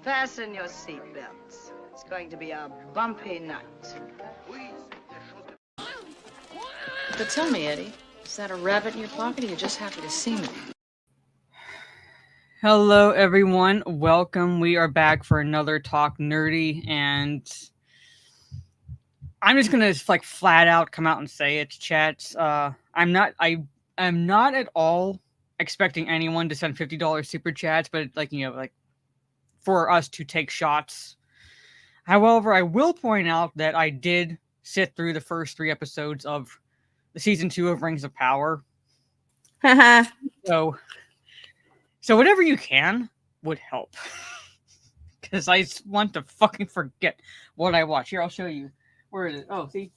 Fasten your seatbelts. It's going to be a bumpy night. But tell me, Eddie, is that a rabbit in your pocket or are you just happy to see me? Hello, everyone. Welcome. We are back for another Talk Nerdy, and I'm just gonna like flat out come out and say it, chat. I'm not at all expecting anyone to send $50 super chats, but like for us to take shots. However, I will point out that I did sit through the first 3 episodes of the season 2 of Rings of Power. So whatever you can would help. Because I want to fucking forget what I watch. Here, I'll show you. Where is it? Oh, see?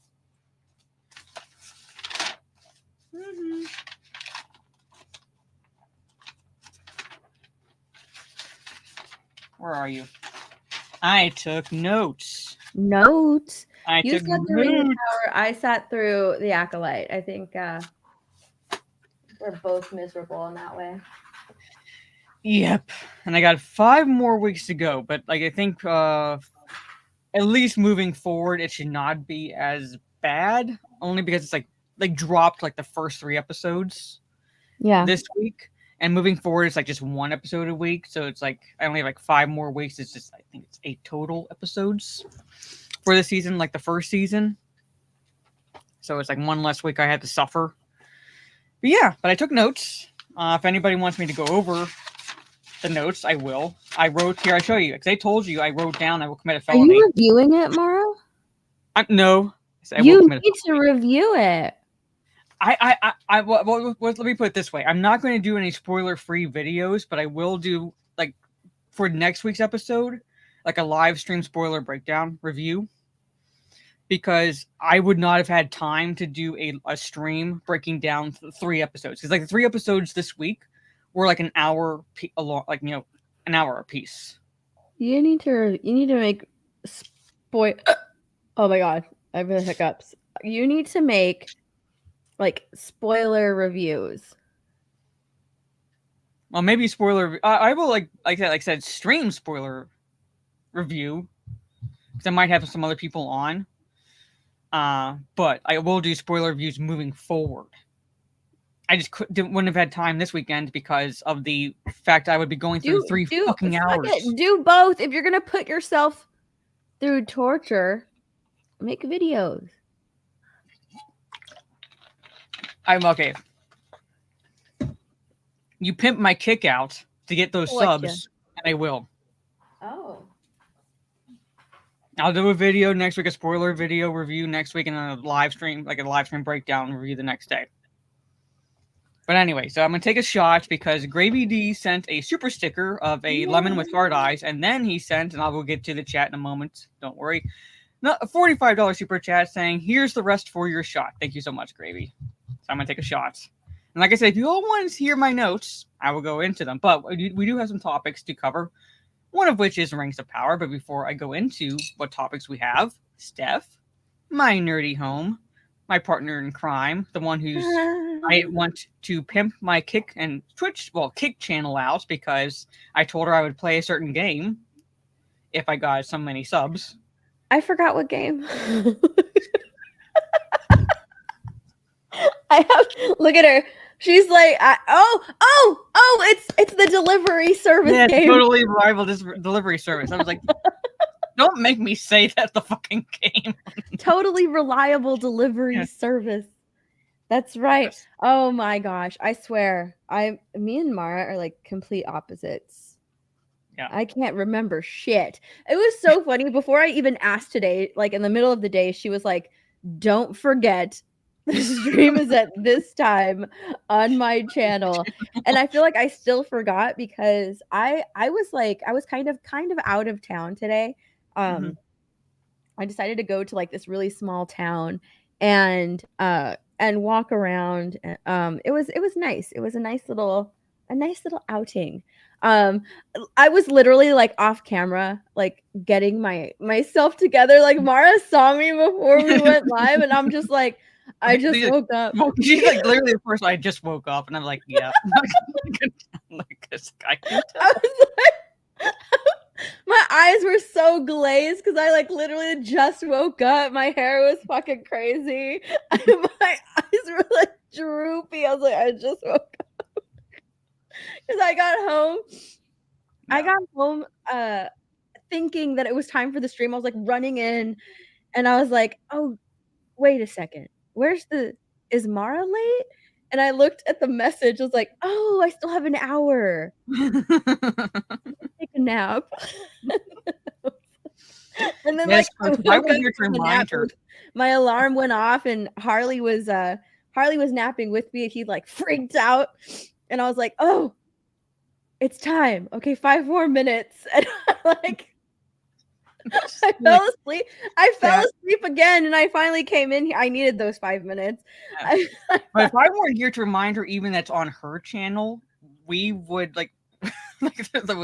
Where are you? I took notes. Notes? You sat through Ring of Power. I sat through The Acolyte. I think we're both miserable in that way. Yep. And I got 5 more weeks to go. But I think at least moving forward, it should not be as bad. Only because it's dropped the first 3 episodes this week. And moving forward, it's just 1 episode a week. So it's I only have 5 more weeks. It's just, I think it's 8 total episodes for the season, the first season. So it's 1 less week I had to suffer. But yeah, but I took notes. If anybody wants me to go over the notes, I will. I wrote here, I show you. Because I told you I wrote down I will commit a felony. Are you reviewing it, Mara? No. You need to review it. Well, let me put it this way. I'm not going to do any spoiler-free videos, but I will do, for next week's episode, a live stream spoiler breakdown review. Because I would not have had time to do a stream breaking down 3 episodes. Because, the 3 episodes this week were, an hour an hour a piece. You need to make Oh my god, I have the hiccups. You need to make spoiler reviews. Well, maybe spoiler. I will like I said, stream spoiler review because I might have some other people on. But I will do spoiler reviews moving forward. I just wouldn't have had time this weekend because of the fact I would be going through 3 fucking hours. Do both. If you're gonna put yourself through torture, make videos. I'm okay. You pimp my kick out to get those subs, and I will. Oh. I'll do a video next week, a spoiler video review next week, and then a live stream breakdown review the next day. But anyway, so I'm going to take a shot because Gravy D sent a super sticker of a lemon with hard eyes, and then he sent, and I will get to the chat in a moment, don't worry, a $45 super chat saying, here's the rest for your shot. Thank you so much, Gravy. So I'm going to take a shot. And like I said, if you all want to hear my notes, I will go into them. But we do have some topics to cover, one of which is Rings of Power. But before I go into what topics we have, Steph, my nerdy home, my partner in crime, the one who's I want to pimp my kick and kick channel out because I told her I would play a certain game if I got so many subs. I forgot what game. Look at her. She's like, it's the delivery service game. Totally rival this delivery service. I was like, don't make me say that the fucking game. Totally reliable delivery service. That's right. Yes. Oh my gosh. I swear. Me and Mara are complete opposites. Yeah. I can't remember shit. It was so funny. Before I even asked today, in the middle of the day, she was like, don't forget the stream is at this time on my channel. And I feel like I still forgot because I was kind of out of town today. I decided to go to this really small town and walk around. It was nice. It was a nice little outing. I was literally off camera, getting myself together. Mara saw me before we went live, and I'm just I just woke up. She's literally the first. I just woke up, and I'm like, yeah. I was My eyes were so glazed because I like literally just woke up. My hair was fucking crazy. My eyes were like droopy. I was like, I just woke up. Because I got home. I got home thinking that it was time for the stream. I was like running in and I was like, oh, wait a second. Is Mara late? And I looked at the message. I was like, oh, I still have an hour. Take a nap. And then Yes, like I was here to remind her. My alarm went off and Harley was napping with me and he like freaked out. And I was like, oh, it's time. Okay, 5 more minutes. And like I fell asleep. I fell asleep again, and I finally came in here. I needed those 5 minutes. Yeah. But if I weren't here to remind her, even that's on her channel, we would like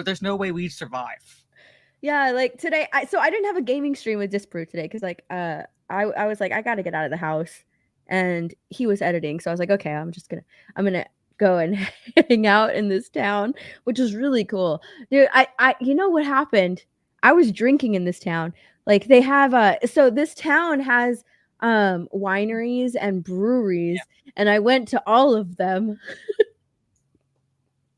there's no way we'd survive. Yeah, like today, I didn't have a gaming stream with Disprove today because like I was like I gotta get out of the house, and he was editing, so I was like, okay, I'm gonna go and hang out in this town, which was really cool, dude. I you know what happened? I was drinking in this town. Like they have so this town has wineries and breweries, and I went to all of them.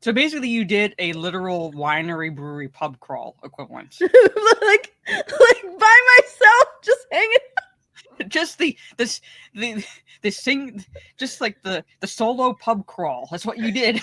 So basically, you did a literal winery brewery pub crawl equivalent. like by myself, just hanging. Just the solo pub crawl. That's what you did.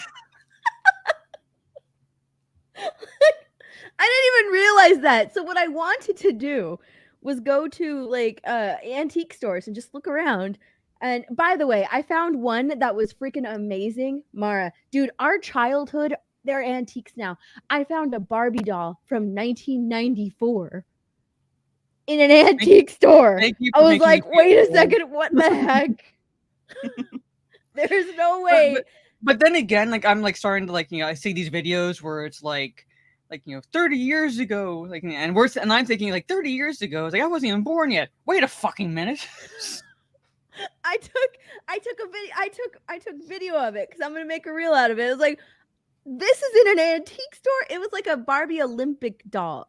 I didn't even realize that. So what I wanted to do was go to like antique stores and just look around. And by the way, I found one that was freaking amazing. Mara, dude, our childhood, they're antiques now. I found a Barbie doll from 1994 in an antique store. I was like, wait a second, what the heck? There's no way. But then again, like I'm like starting to like, I see these videos where it's like 30 years ago, like, and I'm thinking like 30 years ago, it's like I wasn't even born yet. Wait a fucking minute. I took video of it because I'm gonna make a reel out of it. It was like, this is in an antique store. It was like a Barbie Olympic doll,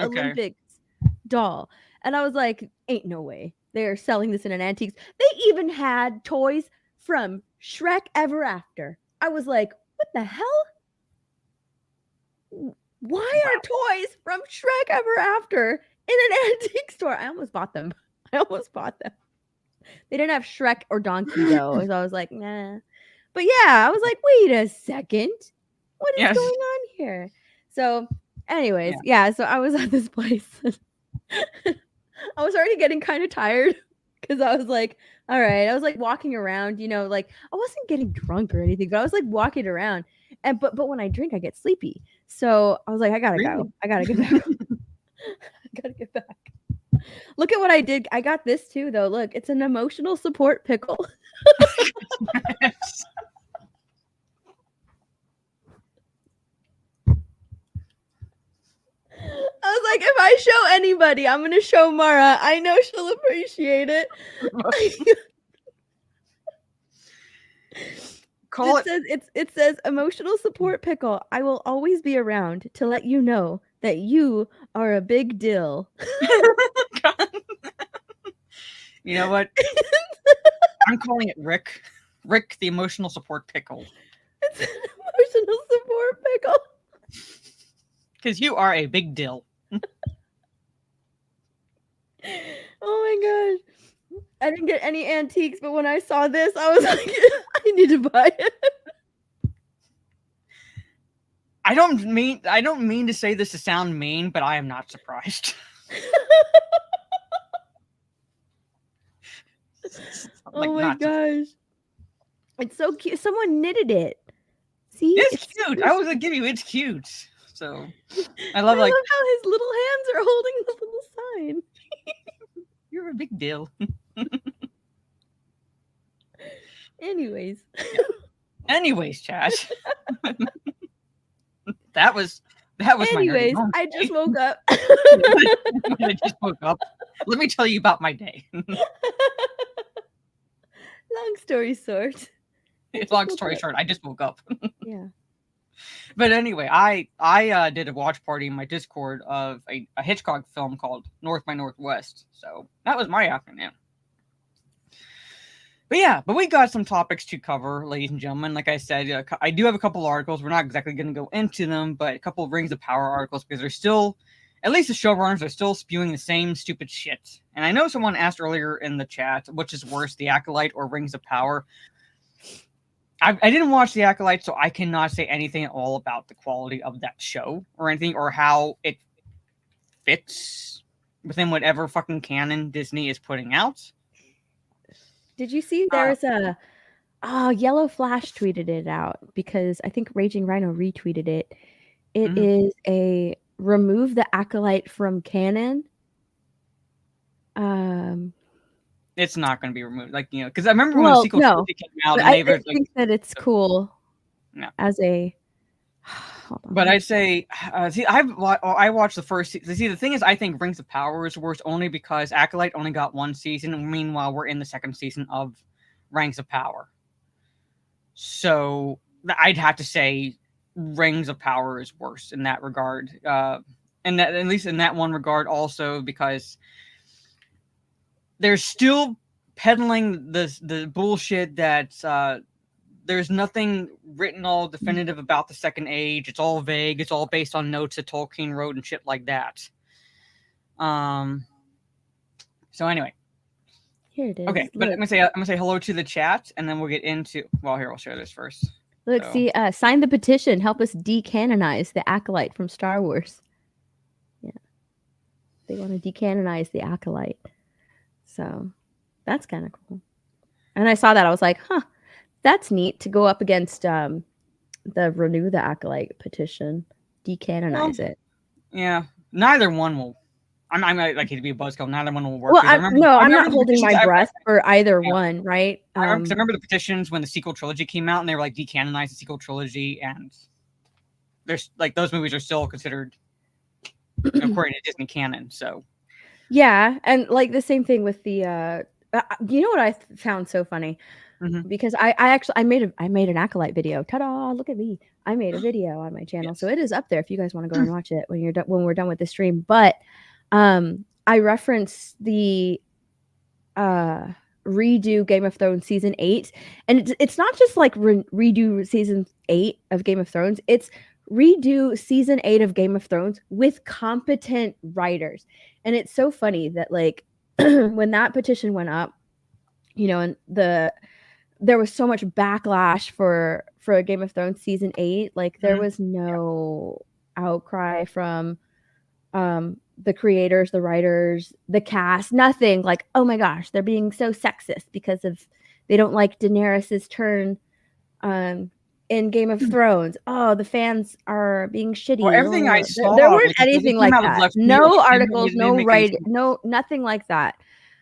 Olympics doll, and I was like, ain't no way they are selling this in an antique. They even had toys from Shrek Ever After. I was like, what the hell? Why are toys from Shrek Ever After in an antique store? I almost bought them. They didn't have Shrek or Donkey though, so I was like, nah. But yeah, I was like, wait a second, what is going on here? So, anyways, so I was at this place. I was already getting kind of tired because I was like, all right, I was like walking around, like I wasn't getting drunk or anything, but I was like walking around, and but when I drink, I get sleepy. So I was like, I gotta go. I gotta get back. I gotta get back. Look at what I did. I got this too, though. Look, it's an emotional support pickle. Yes. I was like, if I show anybody, I'm gonna show Mara. I know she'll appreciate it. It says emotional support pickle. I will always be around to let you know that you are a big deal. You know what? I'm calling it Rick. Rick, the emotional support pickle. It's an emotional support pickle. Because you are a big deal. Oh my gosh. I didn't get any antiques, but when I saw this, I was like, I need to buy it. I don't mean to say this to sound mean, but I am not surprised. Oh my gosh. It's so cute. Someone knitted it. See? It's cute. I was gonna give you it's cute. So I love how his little hands are holding the little sign. You're a big deal. Anyways, chat. That was Anyways, I just woke up. I just woke up. Let me tell you about my day. Long story short. Long story short, I just woke up. Yeah. But anyway, I did a watch party in my Discord of a Hitchcock film called North by Northwest. So that was my afternoon. But yeah, we got some topics to cover, ladies and gentlemen. Like I said, I do have a couple articles. We're not exactly going to go into them, but a couple of Rings of Power articles because they're still, at least the showrunners are still spewing the same stupid shit. And I know someone asked earlier in the chat, which is worse, The Acolyte or Rings of Power? I didn't watch The Acolyte, so I cannot say anything at all about the quality of that show or anything, or how it fits within whatever fucking canon Disney is putting out. Did you see there's Yellow Flash tweeted it out because I think Raging Rhino retweeted it. It is a remove the Acolyte from canon. It's not going to be removed, like, you know, because I remember when the sequel trilogy came out, and I think that it's cool. No. As a, but I'd say, see, I watched the first. See, the thing is, I think Rings of Power is worse only because Acolyte only got one season, and meanwhile, we're in the second season of Rings of Power. So I'd have to say Rings of Power is worse in that regard, and that at least in that one regard, also because they're still peddling the bullshit that there's nothing written all definitive about the Second Age. It's all vague. It's all based on notes that Tolkien wrote and shit like that. So anyway, here it is. Okay, but I'm gonna say hello to the chat, and then we'll get into. Well, here, I'll share this first. Look, see, sign the petition. Help us decanonize the Acolyte from Star Wars. Yeah, they want to decanonize the Acolyte, so that's kind of cool. And I saw that, I was like, huh, that's neat to go up against the Renew the Acolyte petition, decanonize it. Yeah, neither one will. I'm like to be a buzzkill. Neither one will work. Well, I'm not holding my breath for either one, right? I remember the petitions when the sequel trilogy came out, and they were like decanonize the sequel trilogy, and there's like those movies are still considered according to Disney canon. So yeah, and like the same thing with the. You know what I found so funny? Because I made an Acolyte video. Ta-da! Look at me. I made a video on my channel, so it is up there if you guys want to go and watch it when we're done with the stream. But I referenced the redo Game of Thrones season 8, and it's not just like redo season 8 of Game of Thrones. It's redo season 8 of Game of Thrones with competent writers, and it's so funny that like when that petition went up, you know, and there was so much backlash for Game of Thrones season 8. Like there was no outcry from the creators, the writers, the cast, nothing like, oh my gosh, they're being so sexist because of they don't like Daenerys's turn in Game of Thrones. Oh, the fans are being shitty. Well, everything I saw, there weren't anything like that. No articles, no writing, no nothing like that.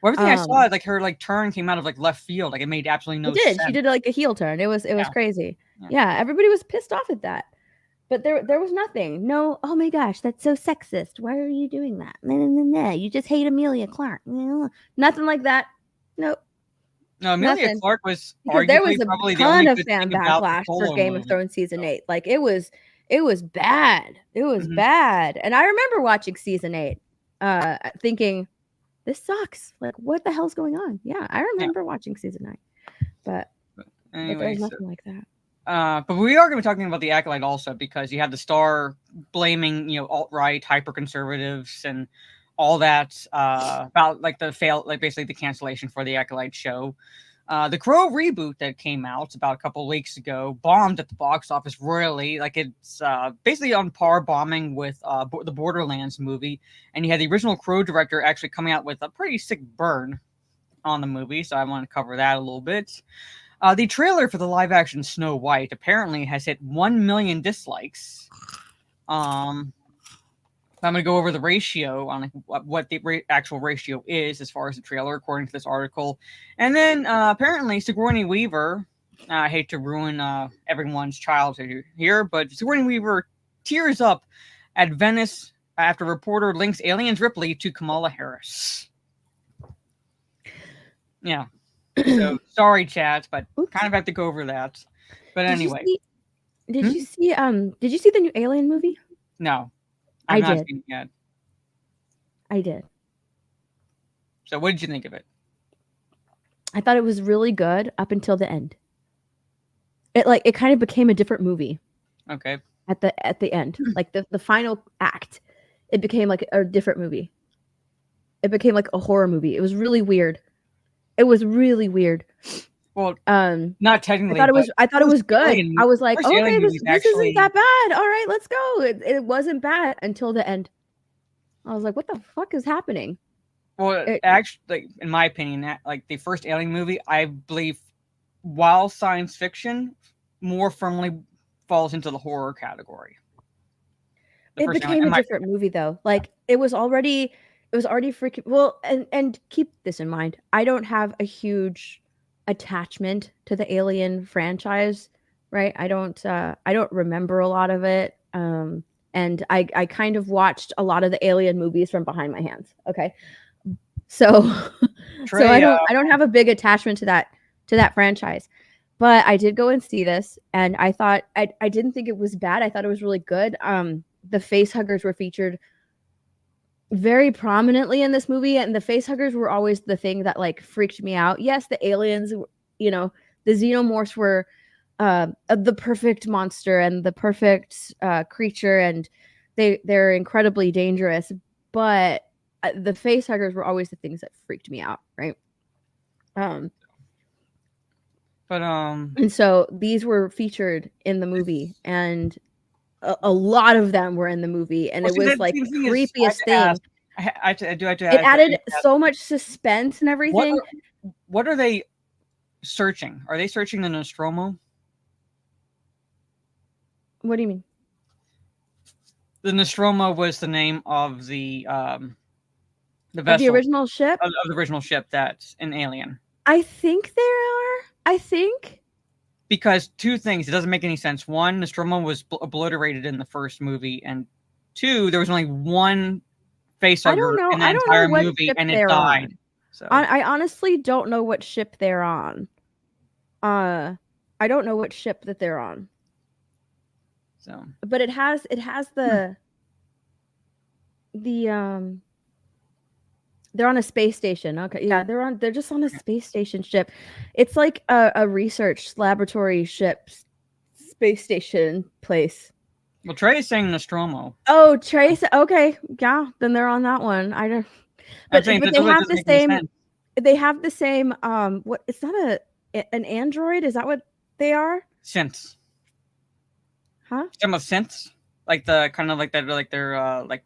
Well, everything I saw, like her like turn came out of like left field. Like it made absolutely no sense. She did like a heel turn. It was crazy. Yeah, everybody was pissed off at that. But there was nothing. No, oh my gosh, that's so sexist. Why are you doing that? Nah. You just hate Emilia Clarke. Nothing like that. Nope. No, Emilia Clarke was because there was a ton of fan backlash for Game of Thrones season 8. Like it was bad. It was bad. And I remember watching season 8, thinking, this sucks. Like, what the hell's going on? Yeah, I remember watching season 9, but there's nothing like that. But we are going to be talking about the Acolyte also because you have the Star blaming, you know, alt-right, hyper-conservatives and all that about like basically the cancellation for the Acolyte show. The Crow reboot that came out about a couple weeks ago bombed at the box office royally. Like it's basically on par bombing with the Borderlands movie. And you had the original Crow director actually coming out with a pretty sick burn on the movie. So I want to cover that a little bit. The trailer for the live-action Snow White apparently has hit 1 million dislikes. I'm going to go over the ratio on what the actual ratio is as far as the trailer, according to this article. And then apparently Sigourney Weaver, I hate to ruin everyone's childhood here, but Sigourney Weaver tears up at Venice after reporter links Aliens Ripley to Kamala Harris. Yeah. So sorry, chat, but kind of have to go over that. But anyway. Did you see the new Alien movie? No, I I've not did. seen it yet. I did. So what did you think of it? I thought it was really good up until the end. It kind of became a different movie Okay. at the end. Like the final act, it became like a different movie. It became like a horror movie. It was really weird. It was really weird. Well, Not technically. I thought it was good. Alien, I was like, first okay, Alien this movie's isn't actually that bad. All right, let's go. It wasn't bad until the end. I was like, what the fuck is happening? Well, actually, like, in my opinion, like the first Alien movie, I believe, while science fiction, more firmly falls into the horror category. It became a different movie though. Like it was already freaking well. And keep this in mind. I don't have a huge attachment to the Alien franchise, right? I don't remember a lot of it. And I kind of watched a lot of the Alien movies from behind my hands. Okay. So so I don't have a big attachment to that franchise. But I did go and see this and I thought I didn't think it was bad. I thought it was really good. The face huggers were featured very prominently in this movie, and the face huggers were always the thing that like freaked me out. Yes, the aliens, you know, the xenomorphs were the perfect monster and the perfect creature, and they're incredibly dangerous. But the face huggers were always the things that freaked me out, right? And so these were featured in the movie, and a lot of them were in the movie, and it was like the creepiest thing. It added so much suspense and everything. What are they searching? Are they searching the Nostromo? What do you mean? The Nostromo was the name of the vessel, of the original ship, of the original ship that's an Alien. I think there are. I think. Because two things, it doesn't make any sense. One, Nostromo was obliterated in the first movie, and two, there was only one facehugger in the entire movie, and it died. On. So I honestly don't know what ship they're on. I don't know what ship that they're on. So, but it has the they're on a space station. Okay, yeah, they're just on a space station ship. It's like a research laboratory ship, space station place. Well, Trey is saying Nostromo. Oh, Trace. Okay, yeah, then they're on that one. I don't. But they have the same. They have the same. What? It's not an android. Is that what they are? Synths. Huh? Some of synths, like the kind of like that, like they're like.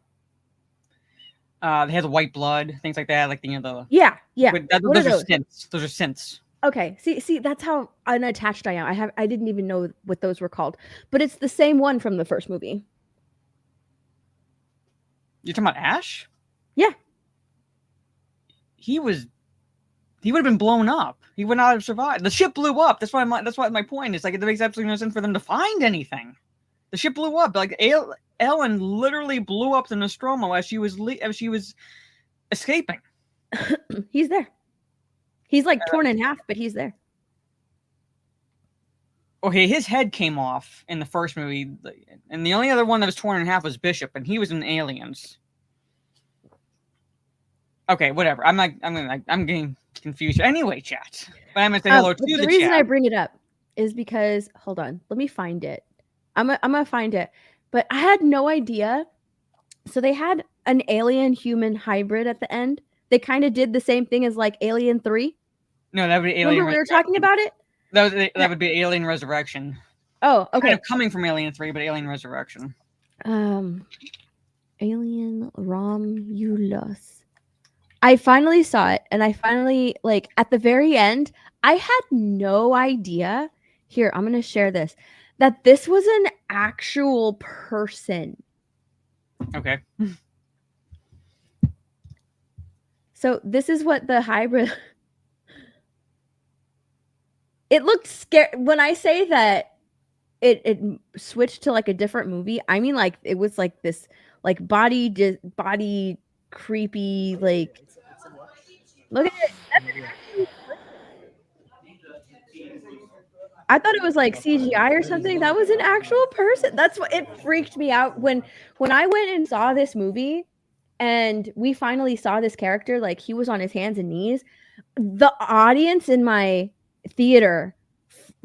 They have the white blood, things like that, like the yeah. Those are synths. Those are synths. Okay, see, that's how unattached I am. I didn't even know what those were called, but it's the same one from the first movie. You're talking about Ash? Yeah. He would have been blown up. He would not have survived. The ship blew up. That's why my point is, like, it makes absolutely no sense for them to find anything. The ship blew up. Like Ellen literally blew up the Nostromo as she was escaping. He's there. He's like torn in half, but he's there. Okay, his head came off in the first movie, and the only other one that was torn in half was Bishop, and he was in Aliens. Okay, whatever. I'm getting confused. Anyway, chat. But I'm gonna say hello to the chat. The reason I bring it up is because hold on, let me find it. I'm gonna find it. But I had no idea. So they had an alien human hybrid at the end. They kind of did the same thing as like Alien 3. No, that would be Alien. Remember we were talking about it? That would be Alien Resurrection. Oh, okay. Kind of coming from Alien 3, but Alien Resurrection. Alien Romulus. I finally saw it, and I finally, like, at the very end, I had no idea. Here, I'm going to share this. That this was an actual person. Okay. So this is what the hybrid... It looked scary. When I say that it switched to like a different movie, I mean like it was like this like body creepy, like look at it. I thought it was like CGI or something. That was an actual person. That's what it freaked me out when I went and saw this movie and we finally saw this character, like he was on his hands and knees. The audience in my theater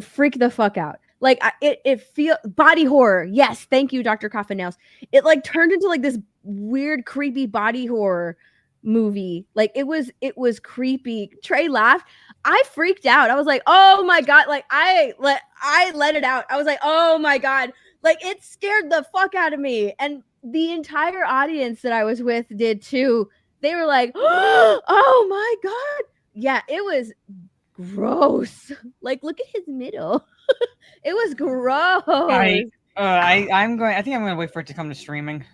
freaked the fuck out. Like it feel body horror. Yes, thank you, Dr. Coffin Nails. It like turned into like this weird, creepy body horror movie. Like it was creepy. Trey laughed. I freaked out. I was like, oh my God. Like I let it out. I was like, oh my God. Like it scared the fuck out of me. And the entire audience that I was with did too. They were like, oh my God. Yeah, it was gross. Like, look at his middle. It was gross. I'm going. I think I'm going to wait for it to come to streaming.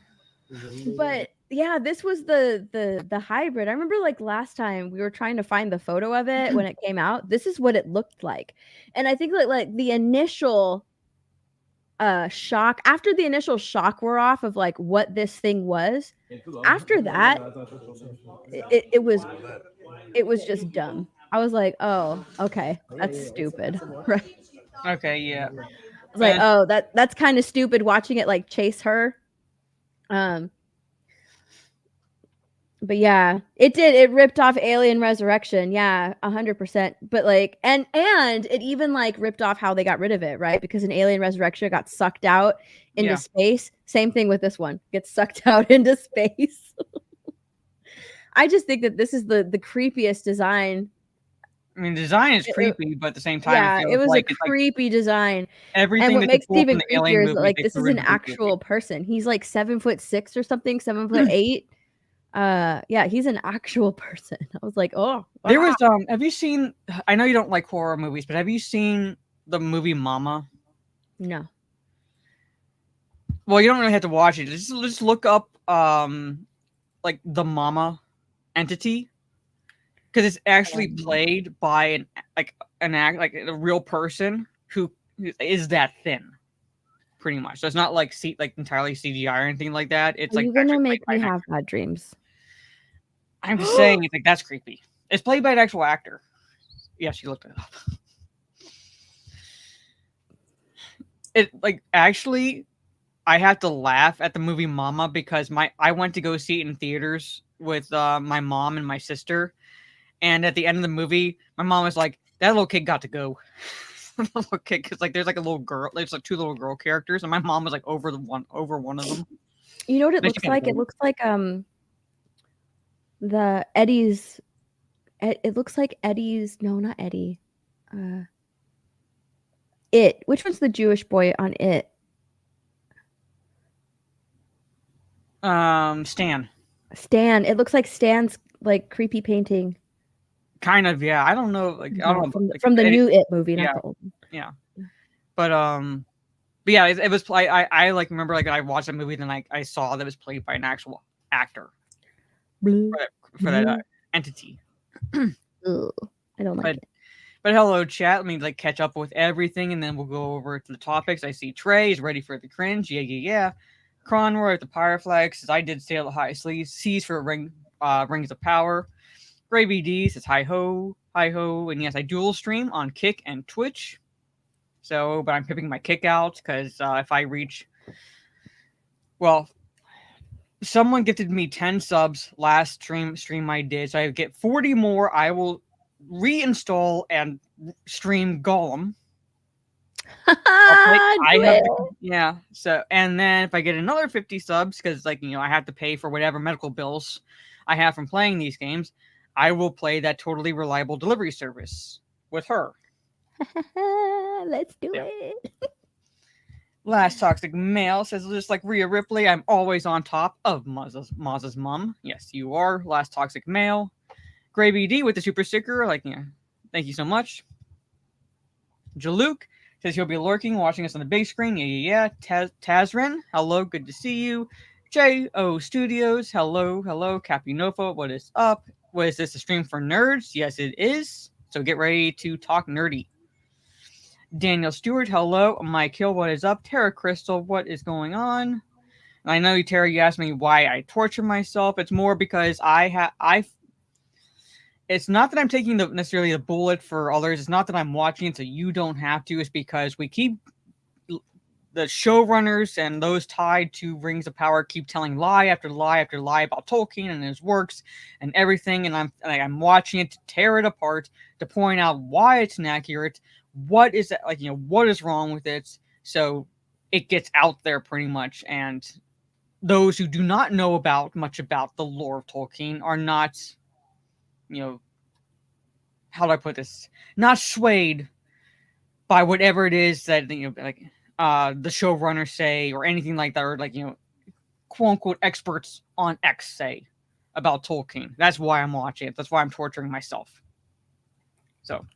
But yeah, this was the hybrid. I remember like last time we were trying to find the photo of it when it came out. This is what it looked like, and I think like the initial shock, after the initial shock wore off of like what this thing was, after that it was just dumb. I was like, oh, okay, that's stupid. Right. Okay, yeah. I was like, oh, that's kind of stupid watching it like chase her. But yeah, it ripped off Alien Resurrection. Yeah, 100%. But like, and it even like ripped off how they got rid of it, right? Because in Alien Resurrection it got sucked out into space. Same thing with this one. Gets sucked out into space. I just think that this is the creepiest design. I mean, design is creepy, but at the same time, it was like, a creepy design. Everything. And what makes it even creepier is movie, like this is an actual person. He's like 7'6" or something, 7'8". Yeah, he's an actual person. I was like, oh. There was have you seen? I know you don't like horror movies, but have you seen the movie Mama? No. Well, you don't really have to watch it. Just look up like the Mama entity, because it's actually played by a real person who is that thin, pretty much. So it's not like entirely CGI or anything like that. It's like, you're gonna make me have bad dreams. I'm just saying, it's like, that's creepy. It's played by an actual actor. Yeah, she looked it up. It like actually, I have to laugh at the movie Mama because I went to go see it in theaters with my mom and my sister, and at the end of the movie, my mom was like, "That little kid got to go." Little kid, because like there's like a little girl, there's like two little girl characters, and my mom was like over one of them. You know what it looks like? It looks like the Eddie's. It looks like Eddie's. No, not Eddie. It. Which one's the Jewish boy on It? Stan. Stan. It looks like Stan's like creepy painting. Kind of, yeah. I don't know, like I don't know from the new It movie, not the old one. Yeah. But yeah, it was. I like remember like I watched that movie, then I saw that it was played by an actual actor for that entity. Ugh, I don't like it. But hello, chat. Let me like catch up with everything, and then we'll go over to the topics. I see Trey is ready for the cringe. Yeah. Cronroy with the Pyroflex says, I did sail the high seas for rings of power. Gravy D says, hi ho. And yes, I dual stream on Kick and Twitch. So, but I'm pipping my Kick out because if I reach, well, someone gifted me 10 subs last stream I did. So I get 40 more. I will reinstall and stream Golem. Yeah. So, and then if I get another 50 subs, because like, I have to pay for whatever medical bills I have from playing these games, I will play that totally reliable delivery service with her. Let's do it. Last Toxic Male says, just like Rhea Ripley, I'm always on top of Maz's mom. Yes, you are. Last Toxic Male. Gravy D with the super sticker. Like, yeah, thank you so much. Jaluk says he'll be lurking, watching us on the big screen. Yeah. Tazrin, hello, good to see you. J.O. Studios, hello. Capinofo, what is up? What is this, a stream for nerds? Yes, it is. So get ready to talk nerdy. Daniel Stewart, hello. Mike Hill, what is up? Tara Crystal, what is going on? And I know, Tara, you asked me why I torture myself. It's more because it's not that I'm taking necessarily the bullet for others. It's not that I'm watching it so you don't have to. It's because we keep the showrunners and those tied to Rings of Power keep telling lie after lie after lie about Tolkien and his works and everything, and I'm watching it to tear it apart, to point out why it's inaccurate, what is that, like, what is wrong with it, so it gets out there pretty much, and those who do not know much about the lore of Tolkien are not, how do I put this? Not swayed by whatever it is that like the showrunners say or anything like that, or like quote unquote experts on X say about Tolkien. That's why I'm watching it. That's why I'm torturing myself. So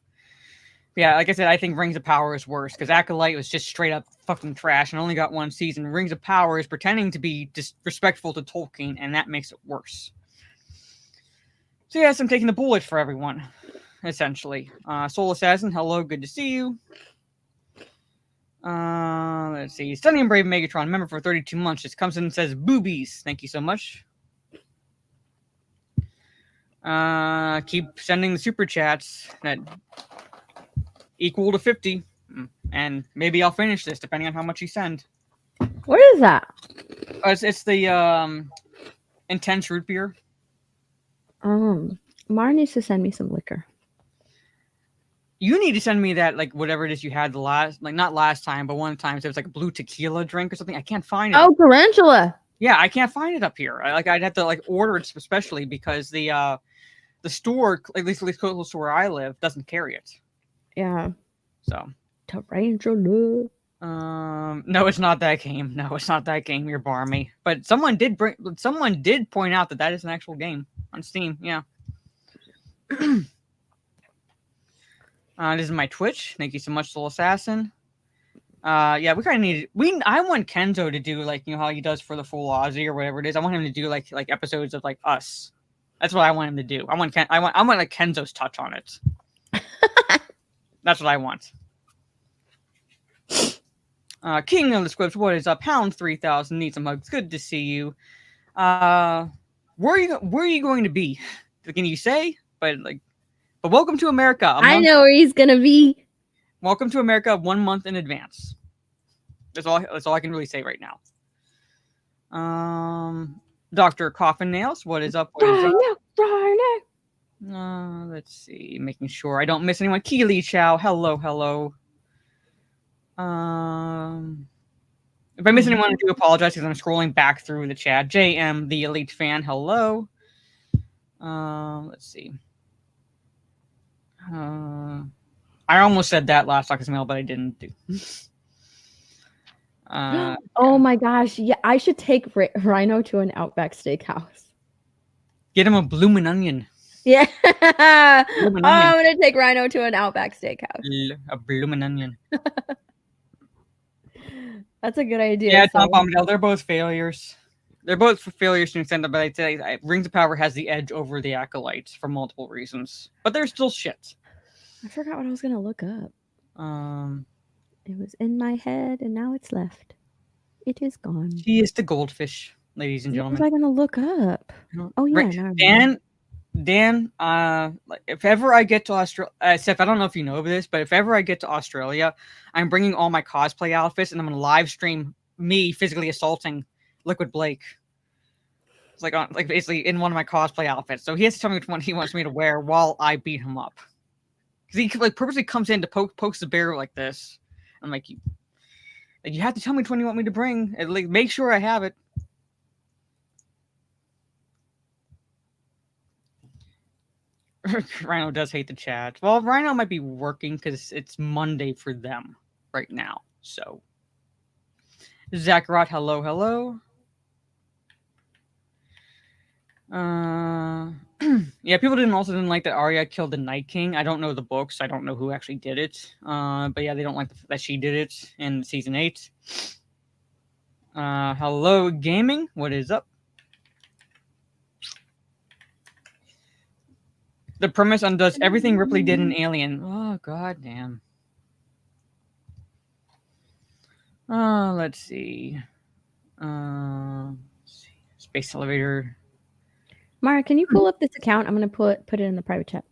yeah, like I said, I think Rings of Power is worse because Acolyte was just straight up fucking trash and only got one season. Rings of Power is pretending to be disrespectful to Tolkien, and that makes it worse. So yes, I'm taking the bullet for everyone, essentially. Soul Assassin, hello, good to see you. Let's see. Stunning and Brave Megatron, member for 32 months, just comes in and says boobies. Thank you so much. Keep sending the super chats that equal to 50, and maybe I'll finish this depending on how much you send. What is that? It's the intense root beer. Mara needs to send me some liquor. You need to send me that, like, whatever it is you had not last time, but one time. So it was like a blue tequila drink or something. I can't find it. Oh, Tarantula. Yeah, I can't find it up here. I'd have to order it especially because the store, at least close to where I live, doesn't carry it. Yeah. So. Tarantula. No, it's not that game. No, it's not that game. You're barmy. But someone did point out that is an actual game on Steam. Yeah. This is my Twitch. Thank you so much, Soul Assassin. Yeah, we kind of need. I want Kenzo to do how he does for the full Aussie or whatever it is. I want him to do like episodes of us. That's what I want him to do. I want like Kenzo's touch on it. That's what I want. King of the Squibs, what is up? Pound 3000 needs some hugs. Good to see you. Where are you going to be? Can you say? But welcome to America. I know where he's gonna be. Welcome to America 1 month in advance. That's all I can really say right now. Dr. Coffin Nails, what is up? Right now. Let's see. Making sure I don't miss anyone. Keely Chow, hello. If I miss anyone, I do apologize because I'm scrolling back through the chat. JM, the Elite Fan, hello. Let's see. I almost said that last Talkers Mail, but I didn't do. Oh my gosh! Yeah, I should take Rhino to an Outback Steakhouse. Get him a bloomin' onion. Yeah. I'm gonna take Rhino to an Outback Steakhouse. A bloomin' onion. That's a good idea. Yeah, Tom Bombadil, they're both failures. They're both failures to an extent, but I'd say Rings of Power has the edge over the Acolytes for multiple reasons. But they're still shit. I forgot what I was gonna look up. It was in my head, and now it's left. It is gone. She is the goldfish, ladies and gentlemen. What was I gonna look up? Oh yeah, Dan. If ever I get to Australia, Seth, I don't know if you know this, but if ever I get to Australia, I'm bringing all my cosplay outfits, and I'm gonna live stream me physically assaulting Liquid Blake. It's like basically in one of my cosplay outfits. So he has to tell me which one he wants me to wear while I beat him up. Because he purposely comes in to pokes the bear like this. I'm like, you have to tell me which one you want me to bring. And make sure I have it. Rhino does hate the chat. Well, Rhino might be working because it's Monday for them right now. So, Zakarot, hello. Yeah, people didn't like that Arya killed the Night King. I don't know the books. I don't know who actually did it. But yeah, they don't like that she did it in season 8. Hello, gaming. What is up? The premise undoes everything Ripley did in Alien. Oh, god damn. Let's see. Space elevator. Mara, can you pull up this account? I'm gonna put it in the private chat.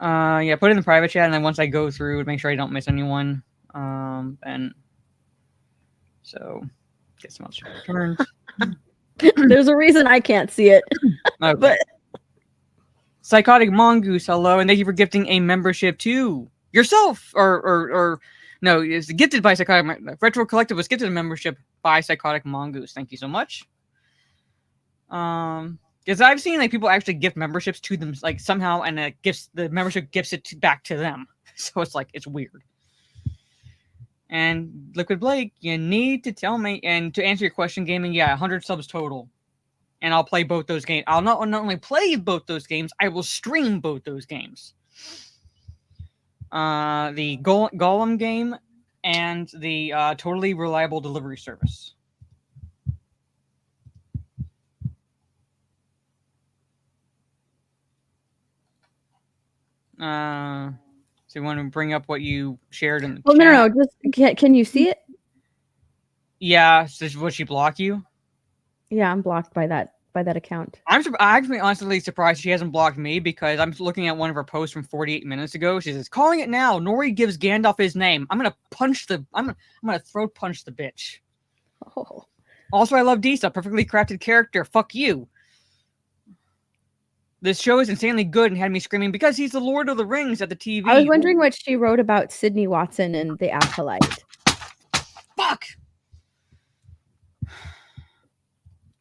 Yeah, put it in the private chat, and then once I go through, make sure I don't miss anyone. And so get some else returned. There's a reason I can't see it. Okay. But Psychotic Mongoose, hello, and thank you for gifting a membership to yourself, or no, it's gifted by Psychotic. Retro Collective was gifted a membership by Psychotic Mongoose. Thank you so much. Because I've seen like people actually gift memberships to them, like somehow, and the membership gifts it back to them. So it's like it's weird. And Liquid Blake, you need to tell me. And to answer your question, gaming, yeah, 100 subs total. And I'll play both those games. I'll not only play both those games, I will stream both those games. The Golem game and the Totally Reliable Delivery Service. So you want to bring up what you shared in the chat? no. Just can you see it? Yeah. So would she block you? Yeah, I'm blocked by that account. I'm actually honestly surprised she hasn't blocked me, because I'm looking at one of her posts from 48 minutes ago. She says, "Calling it now. Nori gives Gandalf his name. I'm gonna throat punch the bitch." Oh. Also, I love Disa, perfectly crafted character. Fuck you. This show is insanely good and had me screaming because he's the Lord of the Rings at the TV. I was wondering what she wrote about Sydney Watson and the Acolyte. Fuck.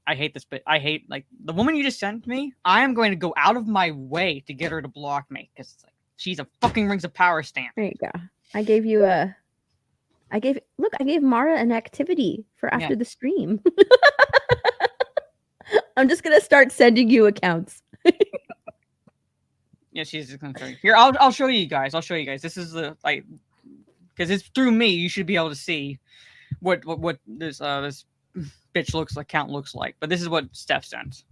I hate this bit. I hate, like, the woman you just sent me. I am going to go out of my way to get her to block me, because it's like she's a fucking Rings of Power stamp. There you go. I gave Mara an activity for after the stream. I'm just gonna start sending you accounts. Yeah, she's just gonna say, here. I'll show you guys. This is the because it's through me. You should be able to see what this bitch account looks like. But this is what Steph sent.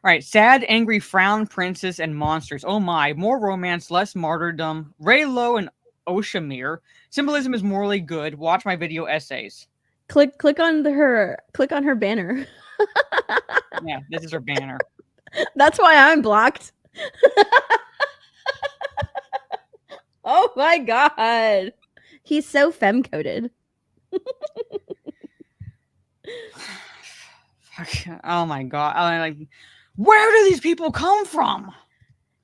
All right, sad, angry, frown, princess, and monsters. Oh my, more romance, less martyrdom. Raylo and Oshamir. Symbolism is morally good. Watch my video essays. Click on her banner. Yeah, this is her banner. That's why I'm blocked. Oh my god. He's so femme-coded. Oh my god. Like, where do these people come from?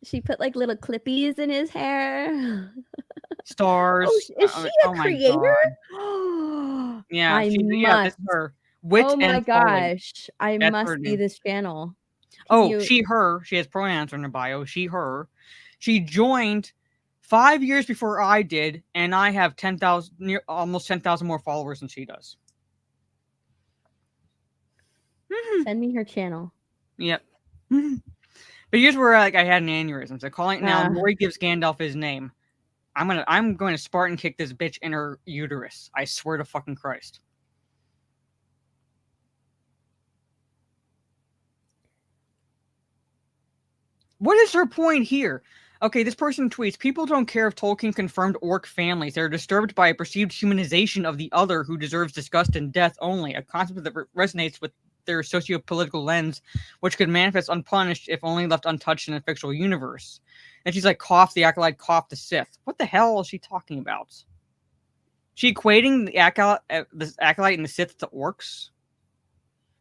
She put like little clippies in his hair. Stars. Oh, is she a creator? Yeah, this is her. Wit oh my and gosh. I That's must her see name. this channel. She, her. She has pronouns in her bio. She, her. She joined 5 years before I did, and I have 10,000, almost 10,000 more followers than she does. Send me her channel. Yep. But here's where I had an aneurysm. So calling it now, Nori gives Gandalf his name. I'm going to Spartan kick this bitch in her uterus. I swear to fucking Christ. What is her point here? Okay, this person tweets, people don't care if Tolkien confirmed orc families. They're disturbed by a perceived humanization of the other who deserves disgust and death only, a concept that resonates with their socio-political lens, which could manifest unpunished if only left untouched in a fictional universe. And she's like, cough the Acolyte, cough the Sith. What the hell is she talking about? She equating the Acolyte and the Sith to orcs?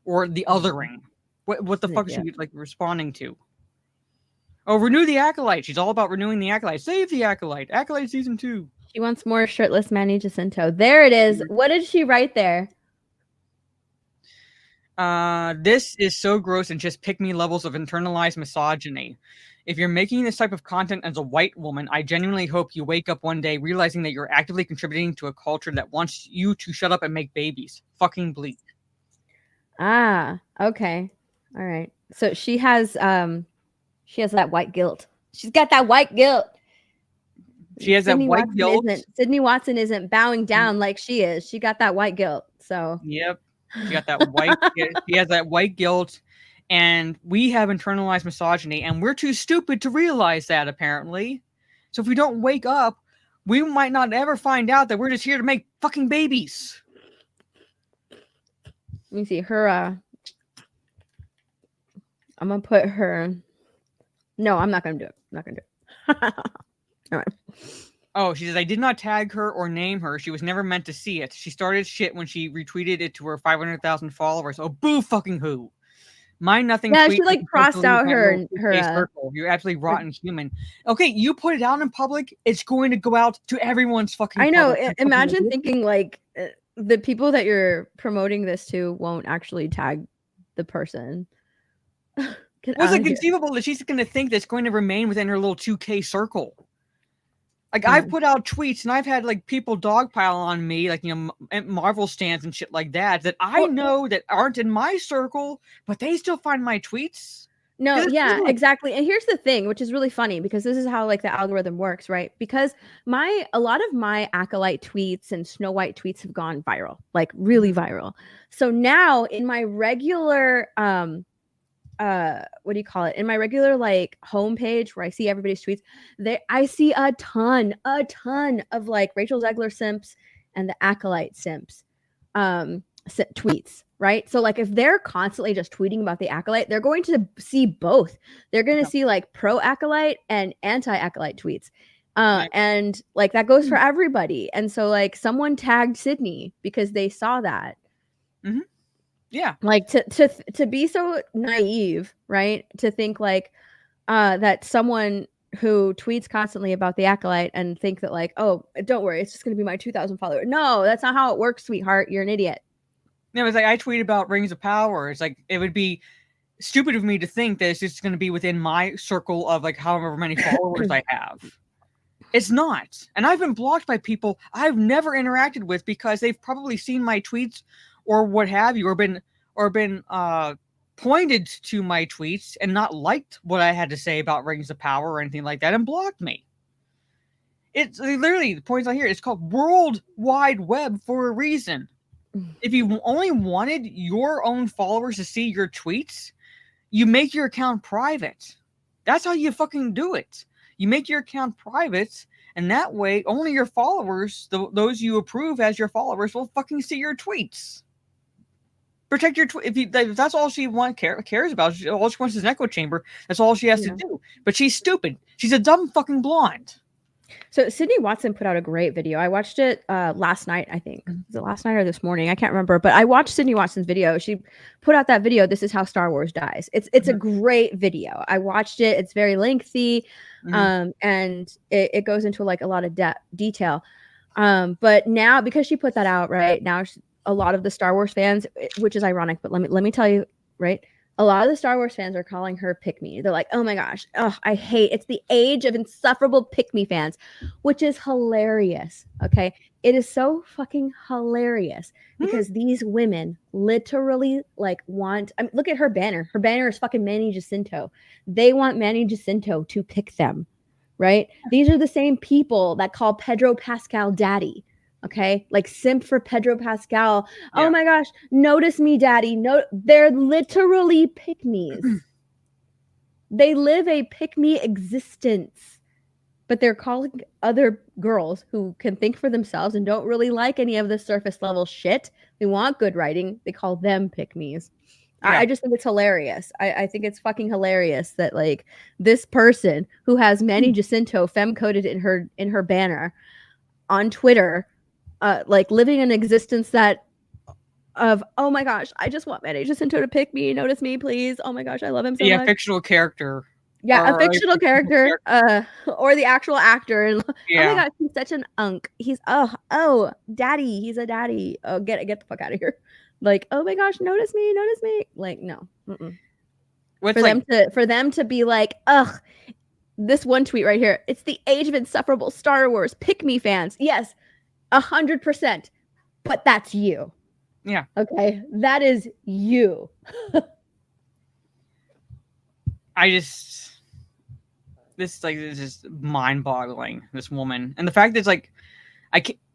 Or the othering? What the fuck is she like responding to? Oh, renew the Acolyte. She's all about renewing the Acolyte. Save the Acolyte. Acolyte Season 2. She wants more shirtless Manny Jacinto. There it is. What did she write there? This is so gross and just pick me levels of internalized misogyny. If you're making this type of content as a white woman, I genuinely hope you wake up one day realizing that you're actively contributing to a culture that wants you to shut up and make babies. Fucking bleak. Ah, okay. All right. So she has that white guilt. She's got that white guilt. She has that white guilt. Sydney Watson isn't bowing down like she is. She got that white guilt. So yep. She got that white she has that white guilt, and we have internalized misogyny, and we're too stupid to realize that, apparently. So if we don't wake up, we might not ever find out that we're just here to make fucking babies. Let me see her I'm gonna put her. No, I'm not gonna do it. I'm not gonna do it. All right. Oh, she says, I did not tag her or name her. She was never meant to see it. She started shit when she retweeted it to her 500,000 followers. Oh, boo fucking who. My nothing Yeah, tweet she like is supposed crossed to leave out that her little 2K circle. You're absolutely rotten human. Okay, you put it out in public, it's going to go out to everyone's fucking I know. public. You fucking Imagine idiot. thinking like the people that you're promoting this to won't actually tag the person. Get Was out it of here. conceivable that she's going to think that's going to remain within her little 2K circle? Like, Yeah. I've put out tweets and I've had like people dogpile on me, like, you know, Marvel stands and shit like that I Well- know that aren't in my circle, but they still find my tweets. No, 'Cause it's yeah, true. exactly. And here's the thing, which is really funny because this is how like the algorithm works, right? Because a lot of my acolyte tweets and Snow White tweets have gone viral, like really viral. So now in my regular what do you call it? In my regular like homepage where I see everybody's tweets, I see a ton of like Rachel Zegler simps and the acolyte simps tweets, right? So like if they're constantly just tweeting about the acolyte, they're going to see both. They're going to see like pro acolyte and anti acolyte tweets. And like that goes for everybody. And so like someone tagged Sydney because they saw that. Mm-hmm. Yeah. Like to be so naive, right? To think like that someone who tweets constantly about the acolyte and think that like, oh, don't worry, it's just going to be my 2,000 followers. No, that's not how it works, sweetheart. You're an idiot. No, it's like I tweet about Rings of Power. It's like it would be stupid of me to think that it's just going to be within my circle of like however many followers I have. It's not. And I've been blocked by people I've never interacted with because they've probably seen my tweets or what have you, or been pointed to my tweets and not liked what I had to say about Rings of Power or anything like that and blocked me. It's literally the points on here. It's called World Wide Web for a reason. If you only wanted your own followers to see your tweets, you make your account private. That's how you fucking do it. You make your account private, and that way only your followers, those you approve as your followers, will fucking see your tweets. Protect your if that's all she cares about, all she wants is an echo chamber. That's all she has to do. But she's stupid. She's a dumb fucking blonde. So Sydney Watson put out a great video. I watched it last night, I think. Was it last night or this morning? I can't remember. But I watched Sydney Watson's video. She put out that video, This Is How Star Wars Dies. It's a great video. I watched it. It's very lengthy. And it goes into like a lot of detail. But now, because she put that out, right, now a lot of the Star Wars fans, which is ironic, but let me tell you, right, a lot of the Star Wars fans are calling her pick me. They're like, oh my gosh, it's the age of insufferable pick me fans, which is hilarious. Okay. It is so fucking hilarious because these women literally like look at her banner. Her banner is fucking Manny Jacinto. They want Manny Jacinto to pick them, right? These are the same people that call Pedro Pascal daddy. Okay, like simp for Pedro Pascal. Yeah. Oh my gosh, notice me, daddy. No, they're literally pick-me's. They live a pick-me existence, but they're calling other girls who can think for themselves and don't really like any of the surface level shit. They want good writing. They call them pick-me's. Yeah. I just think it's hilarious. I think it's fucking hilarious that like this person who has Manny Jacinto femme-coded in her banner on Twitter, like living an existence of oh my gosh, I just want Manny Jacinto to pick me, notice me, please. Oh my gosh, I love him so much. Yeah, fictional character. Yeah, a fictional character, or the actual actor. And yeah. Oh my gosh, he's such an unk. He's oh, daddy, he's a daddy. Oh, get the fuck out of here. Like, oh my gosh, notice me. Like, no. For them to be like, ugh, this one tweet right here. It's the age of insufferable Star Wars pick me fans. Yes. 100%, but that's you. Yeah. Okay, that is you. This is just mind-boggling. This woman, and the fact that it's like,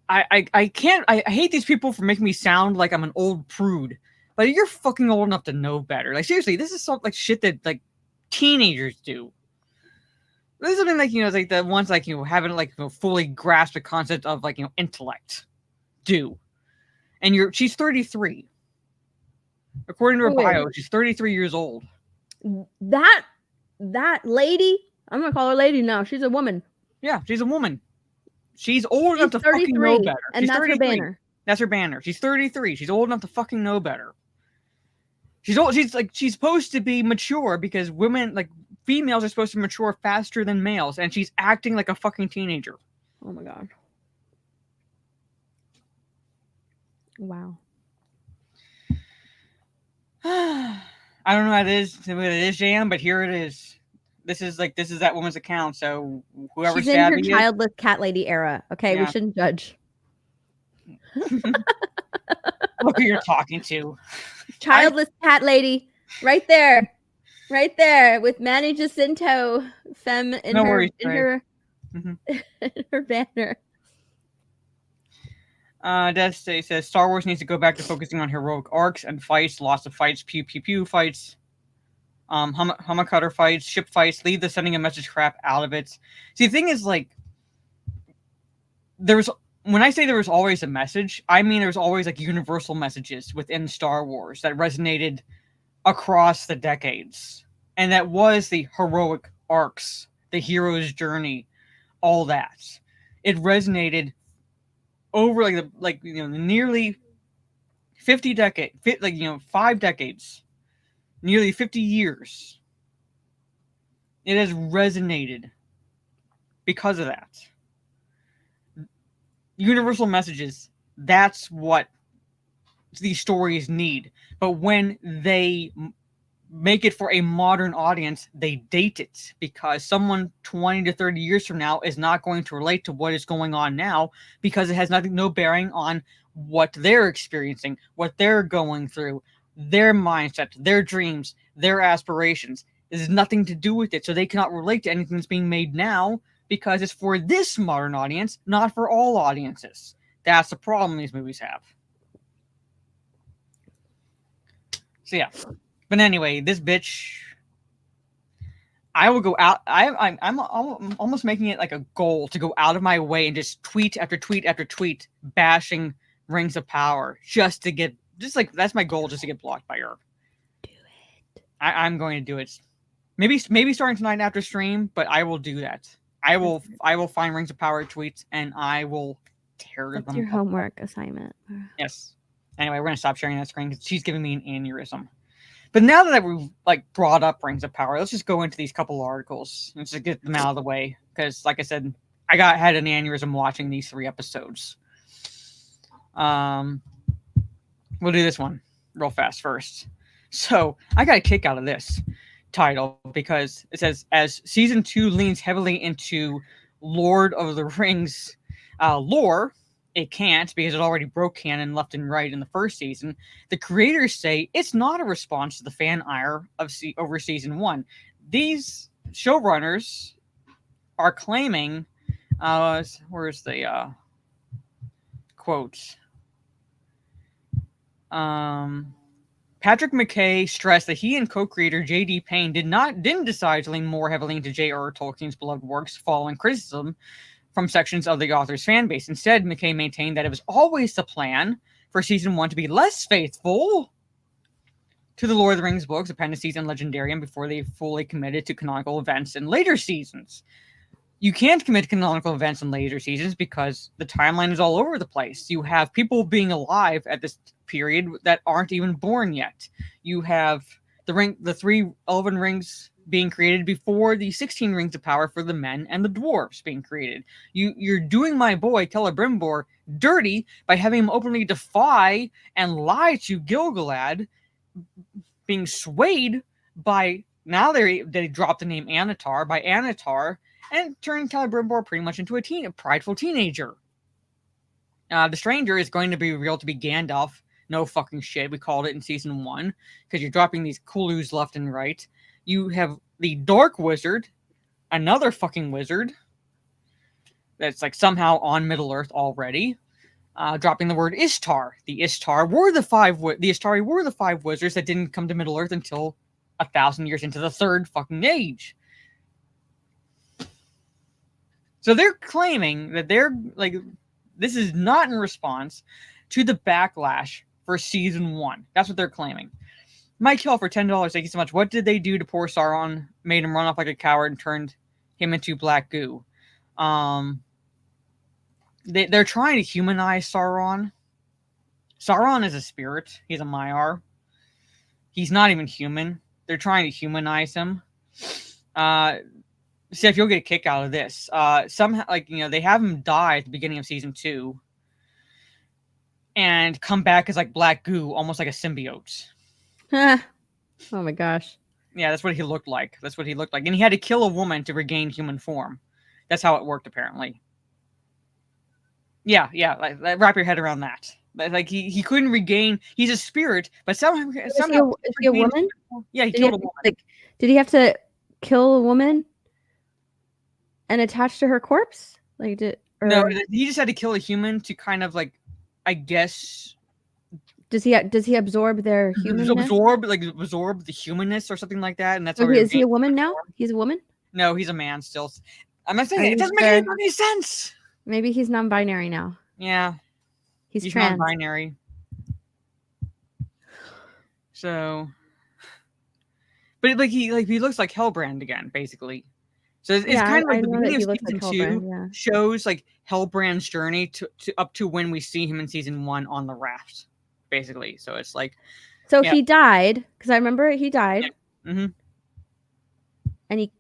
I hate these people for making me sound like I'm an old prude. Like you're fucking old enough to know better. Like seriously, this is something like shit that like teenagers do. This is something like, you know, like the ones like, you know, haven't like, you know, fully grasped the concept of like, you know, intellect do. And she's 33. According to her bio, she's 33 years old. That lady, I'm gonna call her lady now. She's a woman. Yeah, she's a woman. She's old enough to She's fucking know 33, better. and She's that's her 33. banner. That's her banner. She's 33. She's old enough to fucking know better. She's old. She's supposed to be mature because women, like females, are supposed to mature faster than males, and she's acting like a fucking teenager. Oh my god. Wow. I don't know what it is, Jam, but here it is. This is that woman's account. So whoever She's in her savvy is, childless cat lady era. Okay, we Yeah. shouldn't judge. look who you're talking to. Childless cat lady, right there, with Manny Jacinto, femme in No her worries, in Trey. her Mhm. in her banner. Destiny says Star Wars needs to go back to focusing on heroic arcs and fights, lots of fights, pew pew pew fights, Hummer cutter fights, ship fights. Leave the sending a message crap out of it. See, the thing is, like, when I say there was always a message, I mean there was always like universal messages within Star Wars that resonated across the decades, and that was the heroic arcs, the hero's journey, all that. It resonated over nearly 50 decades, 5 decades, nearly 50 years. It has resonated because of that. Universal messages, that's what these stories need. But when they make it for a modern audience, they date it, because someone 20 to 30 years from now is not going to relate to what is going on now, because it has no bearing on what they're experiencing, what they're going through, their mindset, their dreams, their aspirations. It has nothing to do with it, so they cannot relate to anything that's being made now, because it's for this modern audience, not for all audiences. That's the problem these movies have. So yeah. But anyway, this bitch, I will go out. I'm almost making it like a goal to go out of my way and just tweet after tweet after tweet bashing Rings of Power, just to get, that's my goal, just to get blocked by her. Do it. I'm going to do it. Maybe starting tonight after stream, but I will do that. I will find Rings of Power tweets and I will tear them. That's your homework assignment. Yes. Anyway, we're gonna stop sharing that screen because she's giving me an aneurysm. But now that we've brought up Rings of Power, let's just go into these couple articles and just get them out of the way. Because, like I said, I had an aneurysm watching these 3 episodes. We'll do this one real fast first. So I got a kick out of this title because it says, as season 2 leans heavily into Lord of the Rings lore, it can't, because it already broke canon left and right in the first season. The creators say it's not a response to the fan ire over season 1. These showrunners are claiming, where's the quote? Patrick McKay stressed that he and co-creator J.D. Payne didn't decide to lean more heavily into J.R.R. Tolkien's beloved works following criticism from sections of the author's fan base. Instead, McKay maintained that it was always the plan for season 1 to be less faithful to the Lord of the Rings books, Appendices, and Legendarium before they fully committed to canonical events in later seasons. You can't commit to canonical events in later seasons because the timeline is all over the place. You have people being alive at this period that aren't even born yet. You have the 3 Elven rings being created before the 16 rings of power for the men and the dwarves being created. You're doing my boy Celebrimbor dirty by having him openly defy and lie to Gil-galad, being swayed by, now they dropped the name Anatar, by Anatar, and turning Celebrimbor pretty much into a prideful teenager. The stranger is going to be revealed to be Gandalf. No fucking shit. We called it in season 1 because you're dropping these clues left and right. You have the Dark Wizard, another fucking wizard that's somehow on Middle Earth already, dropping the word Ishtar. The Istari were the 5 wizards that didn't come to Middle Earth until 1,000 years into the 3rd fucking age. So they're claiming that this is not in response to the backlash for season 1. That's what they're claiming. Mike Hill for $10. Thank you so much. What did they do to poor Sauron? Made him run off like a coward and turned him into black goo. They're trying to humanize Sauron. Sauron is a spirit. He's a Maiar. He's not even human. They're trying to humanize him. Seth, you'll get a kick out of this. Somehow, they have him die at the beginning of season 2, and come back as like black goo, almost like a symbiote. Oh my gosh. Yeah, that's what he looked like. And he had to kill a woman to regain human form. That's how it worked, apparently. Yeah, wrap your head around that. Like he couldn't regain. He's a spirit, but somehow is he a woman? Yeah, he killed a woman. Did he have to kill a woman and attach to her corpse? No, he just had to kill a human to kind of I guess. Does he absorb their humanness? Absorb the humanness or something like that, and that's. So is he a woman now? He's a woman? No, he's a man still. I'm not saying it doesn't make any sense. Maybe he's non-binary now. Yeah, he's trans. Non-binary. So, but he looks like Hellbrand again, basically. So it's kind of like the beginning of season 2 shows like Hellbrand's journey to up to when we see him in season 1 on the raft, basically. So it's like, he died, because I remember he died. Yeah. Mm-hmm. And he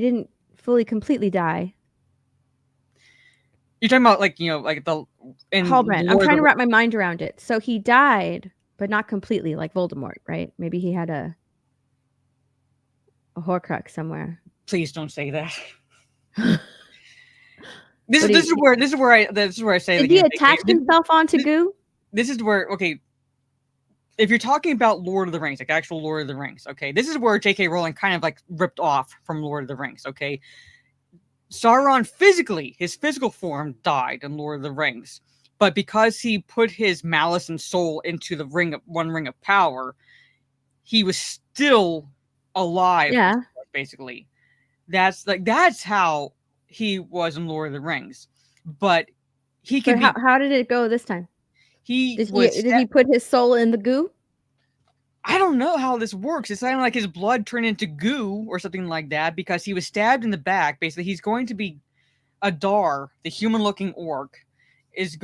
didn't fully completely die. You're talking about Hellbrand. I'm trying to wrap my mind around it. So he died, but not completely, like Voldemort, right? Maybe he had a Horcrux somewhere. Please don't say that. This is where I say. Did he attach himself onto goo? This is where, okay, if you're talking about Lord of the Rings, like actual Lord of the Rings, okay, this is where J.K. Rowling kind of ripped off from Lord of the Rings, okay. Sauron his physical form died in Lord of the Rings, but because he put his malice and soul into the one ring of power, he was still alive. Yeah, basically. That's how he was in Lord of the Rings, but he could. How did it go this time? Did he put his soul in the goo? I don't know how this works. It's not like his blood turned into goo or something like that, because he was stabbed in the back. Basically, he's going to be Adar, the human-looking orc,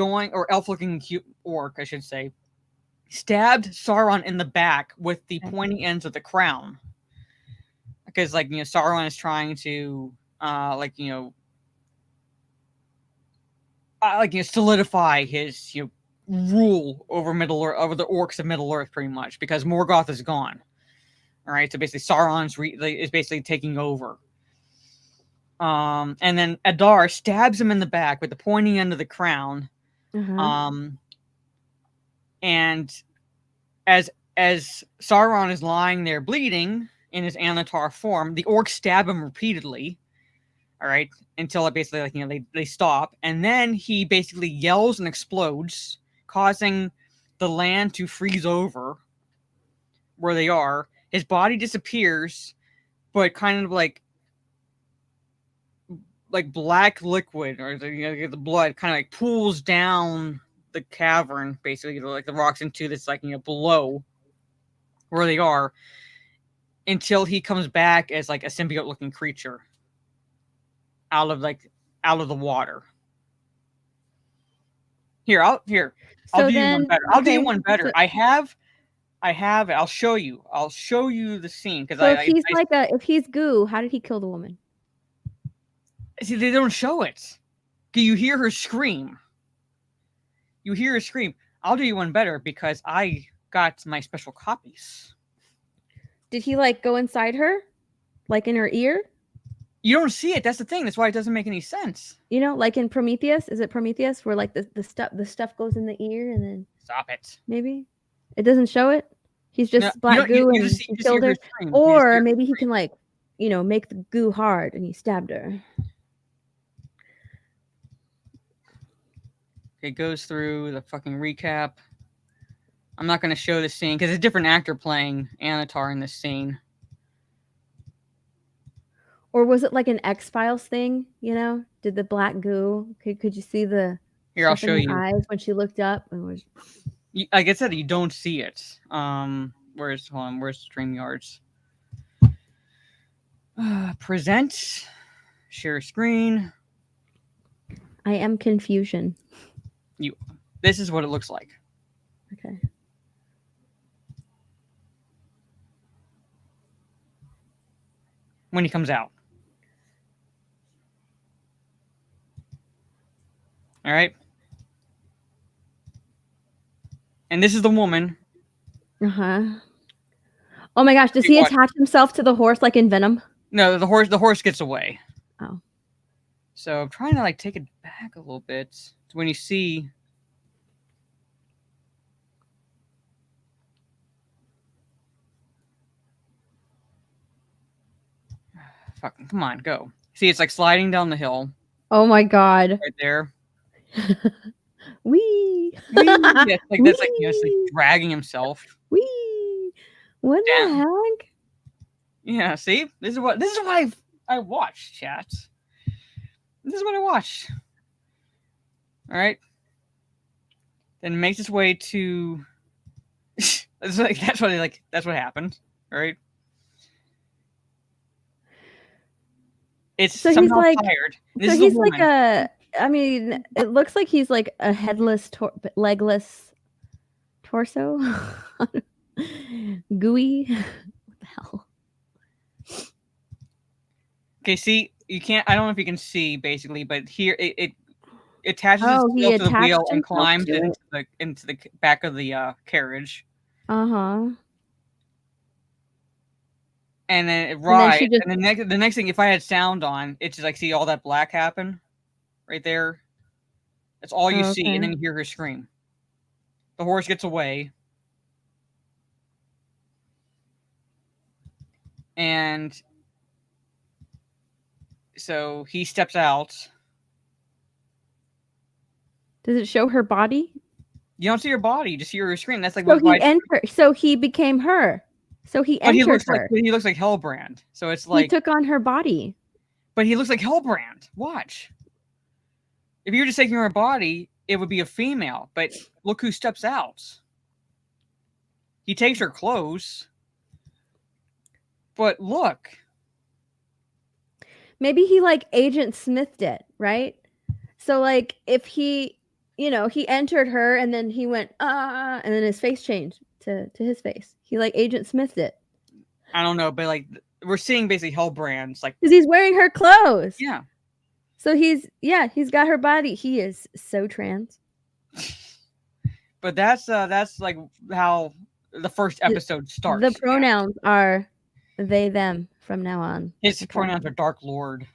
or elf-looking orc, I should say, stabbed Sauron in the back with the pointy ends of the crown. Because Sauron is trying to solidify his rule over Middle-earth, over the orcs of Middle-earth, pretty much, because Morgoth is gone. All right, so basically Sauron's is basically taking over. And then Adar stabs him in the back with the pointy end of the crown. Mm-hmm. And as Sauron is lying there bleeding in his Anatar form, the orcs stab him repeatedly. All right, until it basically they stop, and then he basically yells and explodes, causing the land to freeze over where they are. His body disappears, but kind of like black liquid, or the blood kind of pools down the cavern, basically the rocks into this below where they are, until he comes back as a symbiote looking creature out of the water. I'll do you one better. I'll do you one better. I have it. I'll show you the scene, because if he's goo, how did he kill the woman? See, they don't show it. You hear her scream. I'll do you one better, because I got my special copies. Did he go inside her, in her ear? You don't see it. That's the thing. That's why it doesn't make any sense. Like in Prometheus, is it Prometheus where the stuff goes in the ear and then stop it? Maybe it doesn't show it. He's just black goo and he killed her, or maybe he can make the goo hard and he stabbed her. It goes through the fucking recap. I'm not going to show this scene because it's a different actor playing Anatar in this scene. Or was it an X-Files thing? Did the black goo? Could you see the? Here, I'll show you. Eyes when she looked up and was. Like I said, you don't see it. Where Where's StreamYards? Present. Share screen. I am confusion. This is what it looks like. Okay. When he comes out. All right. And this is the woman. Uh-huh. Oh my gosh, does he attach himself to the horse like in Venom? No, the horse gets away. Oh. So I'm trying to like take it back a little bit. So when you see fucking come on, go. See, it's like sliding down the hill. Oh my god. Right there. Wee. Yeah, like that's like, like dragging himself. Wee. What the heck? Yeah, see? This is what I watched, chat. This is what I watched. All right. Then makes its way to that's what happened, right? It's so somehow he's like tired. So he's like I mean, it looks like he's like a headless, legless torso. Gooey. What the hell? Okay, see, you can't. I don't know if you can see basically, but here it attaches Oh, he itself to the wheel attached and himself climbs to it. into the back of the carriage, Uh-huh. and then it rides. she just- And the next thing, if I had sound on, it's just like see all that black happen, right there. That's all you see, and then you hear her scream. The horse gets away, and so he steps out. Does it show her body? You don't see her body; you just hear her scream. That's like So he entered. So he became her. So he entered her. He looks like Hellbrand. So it's like he took on her body. But he looks like Hellbrand. Watch. If you were just taking her body, it would be a female. But look who steps out. He takes her clothes. But look. Maybe he like Agent Smithed it, right? So like if he, he entered her and then he went, and then his face changed to his face. He like Agent Smithed it. I don't know, but like we're seeing basically Hellbrand's like because he's wearing her clothes. Yeah. So he's got her body. He is so trans. But that's like how the first episode starts. The pronouns are they, them from now on. His pronouns are Dark Lord.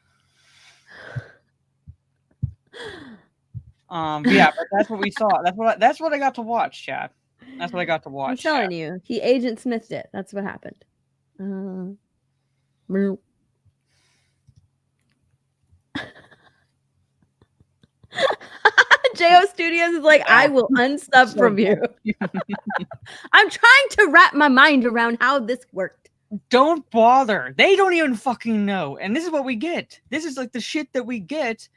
Yeah, but that's what we saw. That's what I got to watch, chat. That's what I got to watch. I'm telling you, he Agent Smithed it. That's what happened. JO Studios is like, I will unsub from you. I'm trying to wrap my mind around how this worked. Don't bother. They don't even fucking know. And this is what we get. This is like the shit that we get.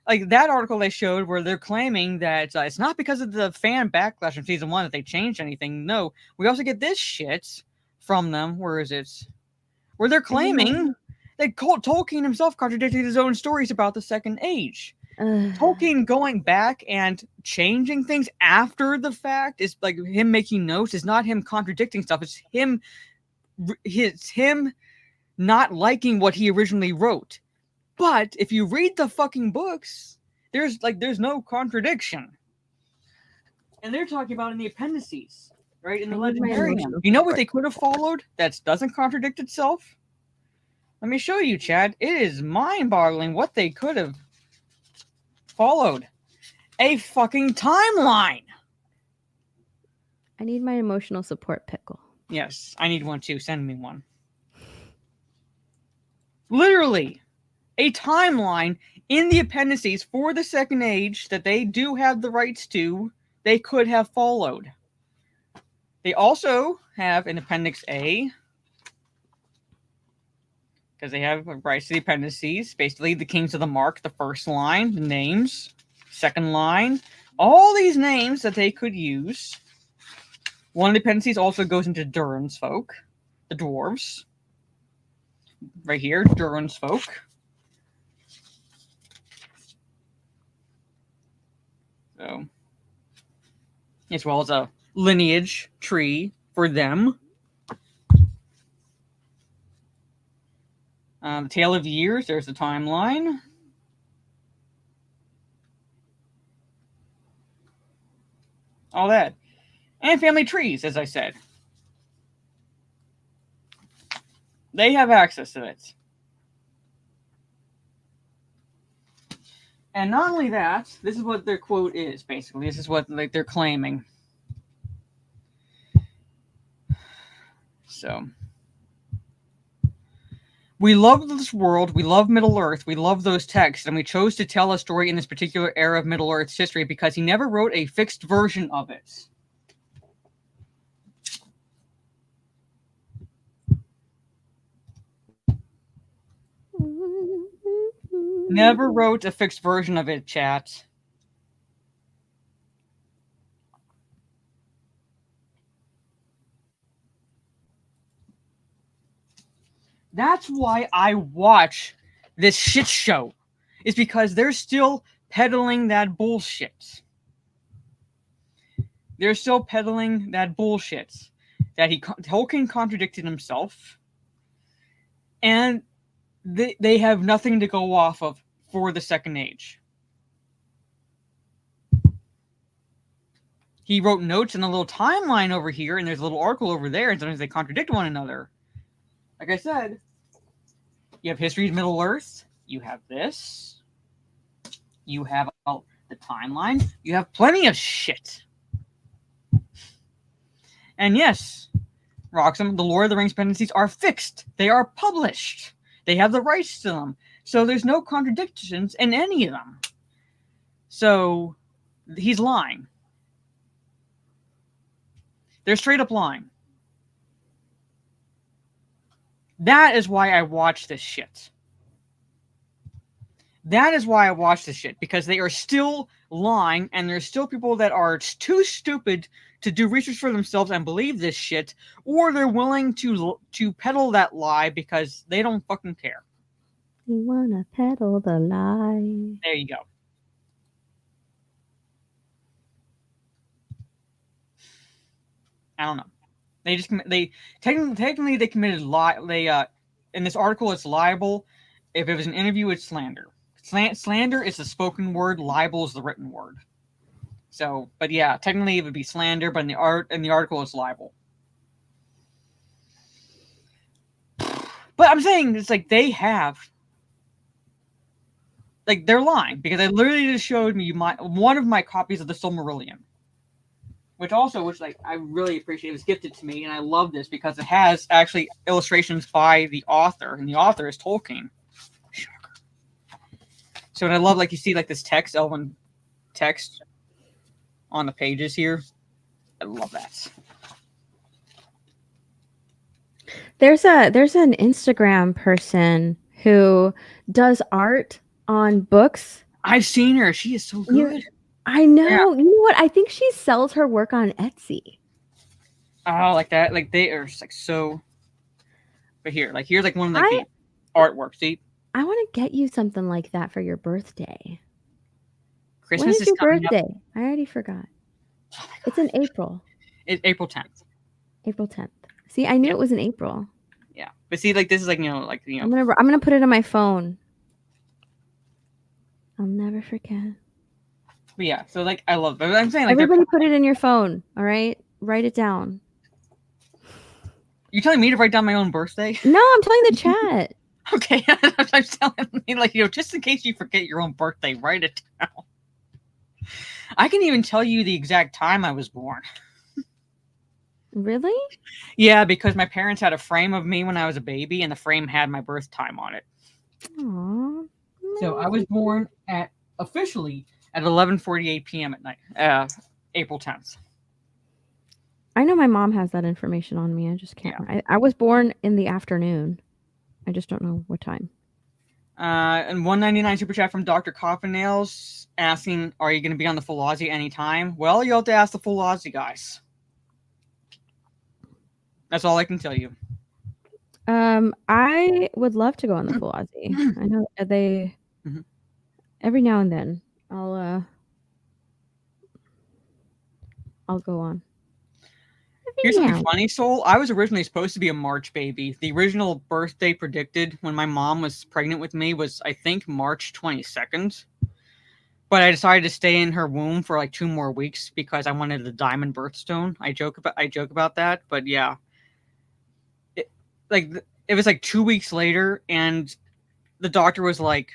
Like that article they showed where they're claiming that it's not because of the fan backlash from season 1 that they changed anything. No, we also get this shit from them. Where is it? Where they're claiming that Tolkien himself contradicted his own stories about the Second Age. Tolkien going back and changing things after the fact is like him making notes. It's not him contradicting stuff. It's him not liking what he originally wrote. But if you read the fucking books, there's no contradiction. And they're talking about in the appendices, right? In the Legendarium. You know what they could have followed that doesn't contradict itself? Let me show you, Chad. It is mind-boggling what they could have followed. A fucking timeline. I need my emotional support pickle. Yes, I need one too. Send me one. Literally, a timeline in the appendices for the Second Age that they do have the rights to, they could have followed. They also have an Appendix A, because they have rights to the appendices. Basically, the Kings of the Mark, the first line, the names, second line, all these names that they could use. One of the dependencies also goes into Durin's folk, the dwarves. Right here, Durin's folk. So, as well as a lineage tree for them. The Tale of Years, there's the timeline. All that. And family trees, as I said. They have access to it. And not only that, this is what their quote is, basically. This is what they're claiming. So, we love this world, we love Middle-earth, we love those texts, and we chose to tell a story in this particular era of Middle-earth's history because he never wrote a fixed version of it. Never wrote a fixed version of it, chat. That's why I watch this shit show. Is because they're still peddling that bullshit. They're still peddling that bullshit. That Tolkien contradicted himself. And they have nothing to go off of for the Second Age. He wrote notes in a little timeline over here, and there's a little article over there, and sometimes they contradict one another. Like I said, you have History of Middle-earth, you have this, you have the timeline, you have plenty of shit. And yes, Roxham, the Lord of the Rings dependencies are fixed. They are published. They have the rights to them. So there's no contradictions in any of them. So he's lying. They're straight up lying. That is why I watch this shit. That is why I watch this shit. Because they are still lying, and there's still people that are too stupid to do research for themselves and believe this shit, or they're willing to peddle that lie because they don't fucking care. You wanna peddle the lie. There you go. I don't know. They technically they committed in this article it's libel. If it was an interview, it's slander. Slander is the spoken word. Libel is the written word. So, but yeah, technically it would be slander, but in the article it's libel. But I'm saying it's like they have, like they're lying because I literally just showed me one of my copies of the Silmarillion. Which I really appreciate. It was gifted to me, and I love this because it has actually illustrations by the author, and the author is Tolkien. Shocker. So, and I love, you see, this elven text on the pages here. I love that. There's an Instagram person who does art on books. I've seen her. She is so good. I know. Yeah. You know what? I think she sells her work on Etsy. Oh, like that. They are so. But here's one of the artwork. See, I want to get you something like that for your birthday. Christmas is your birthday? Up. I already forgot. Oh, it's in April. It's April 10th. April 10th. See, I knew it was in April. Yeah, but see, this is I'm gonna put it on my phone. I'll never forget. But yeah, so I love it. I'm saying everybody put it in your phone, all right? Write it down. You're telling me to write down my own birthday? No, I'm telling the chat. Okay, I'm telling me just in case you forget your own birthday, write it down. I can even tell you the exact time I was born. Really? Yeah, because my parents had a frame of me when I was a baby, and the frame had my birth time on it. Aww. So I was born officially at 11:48 p.m. at night, April 10th. I know my mom has that information on me. I just can't. Yeah. I was born in the afternoon. I just don't know what time. And 199 super chat from Dr. Coffin Nails asking, "Are you going to be on the Full Aussie anytime?" Well, you'll have to ask the Full Aussie guys. That's all I can tell you. I would love to go on the full Aussie. I know they Mhm. every now and then I'll go on. Here's something Yeah. funny, Soul. I was originally supposed to be a March baby. The original birthday predicted when my mom was pregnant with me was, I think, March 22nd. But I decided to stay in her womb for like 2 more weeks because I wanted a diamond birthstone. I joke about that, but yeah, it, it was like 2 weeks later, and the doctor was like,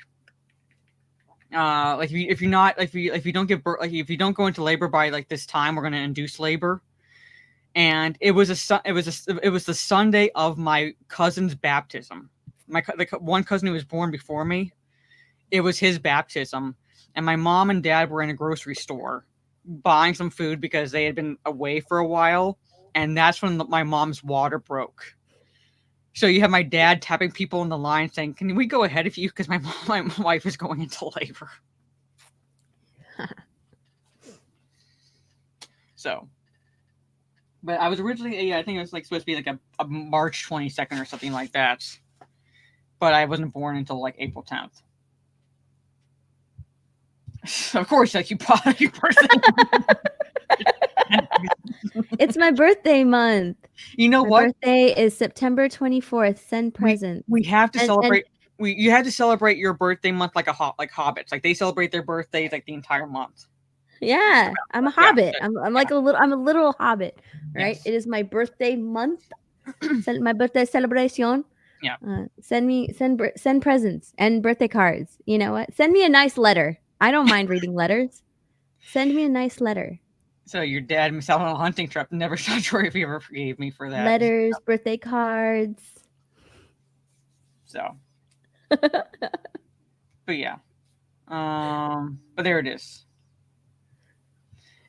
if you don't give birth, like if you don't go into labor by like this time, we're gonna induce labor. And it was the Sunday of my cousin's baptism. The one cousin who was born before me, it was his baptism, and my mom and dad were in a grocery store buying some food because they had been away for a while, and that's when my mom's water broke. So you have my dad tapping people in the line saying, "Can we go ahead of you?" Because my wife is going into labor. So. But I was originally, I think it was like supposed to be like a March 22nd or something like that. But I wasn't born until like April 10th. Of course, like you bought your birthday. It's my birthday month. You know My what? birthday is September 24th. Send presents. We have to celebrate. You had to celebrate your birthday month like hobbits. Like they celebrate their birthdays like the entire month. Yeah, I'm a hobbit. Yeah. I'm like a little hobbit, right? Yes. It is my birthday month. My birthday celebration. Yeah. Send presents and birthday cards. You know what? Send me a nice letter. I don't mind reading letters. Send me a nice letter. So your dad missed out on a hunting trip. Never sure if he ever forgave me for that. Letters, birthday cards. So. But yeah. But there it is.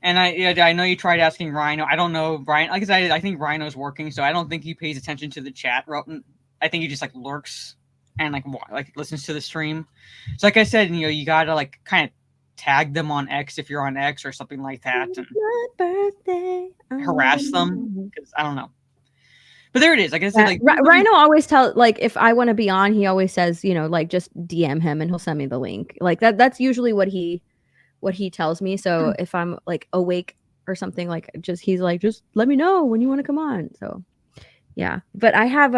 And I know you tried asking Rhino. I don't know Rhino. Like I said, I think Rhino's working, so I don't think he pays attention to the chat. I think he just like lurks and like listens to the stream. So like I said, you gotta like kind of tag them on X if you're on X or something like that, and birthday, harass them because I don't know. But there it is. Like I said, like Rhino always tells, like if I want to be on, he always says, like just DM him and he'll send me the link. Like that's usually what he tells me. So if I'm like awake or something, like he's like, just let me know when you want to come on. So yeah. But I have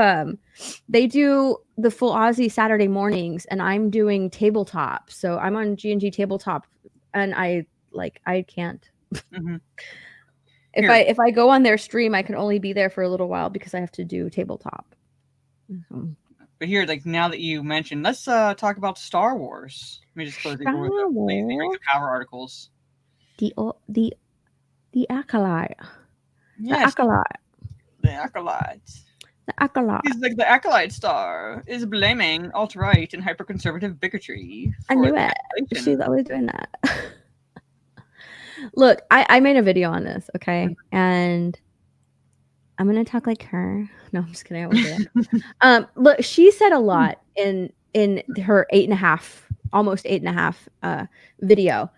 they do the full Aussie Saturday mornings and I'm doing tabletop. So I'm on G&G tabletop and I can't. Mm-hmm. If I go on their stream, I can only be there for a little while because I have to do tabletop. But here, like now that you mentioned, let's talk about Star Wars. Let me just close the Rings of Power articles. The acolyte. Yes, the acolyte. The acolyte. The acolyte. He's like the acolyte star is blaming alt-right and hyper-conservative bigotry. I knew it. She's always doing that. Look, I made a video on this, okay? And I'm gonna talk like her. No, I'm just kidding. I won't do that. Look, she said a lot in her 8.5, almost 8.5 video.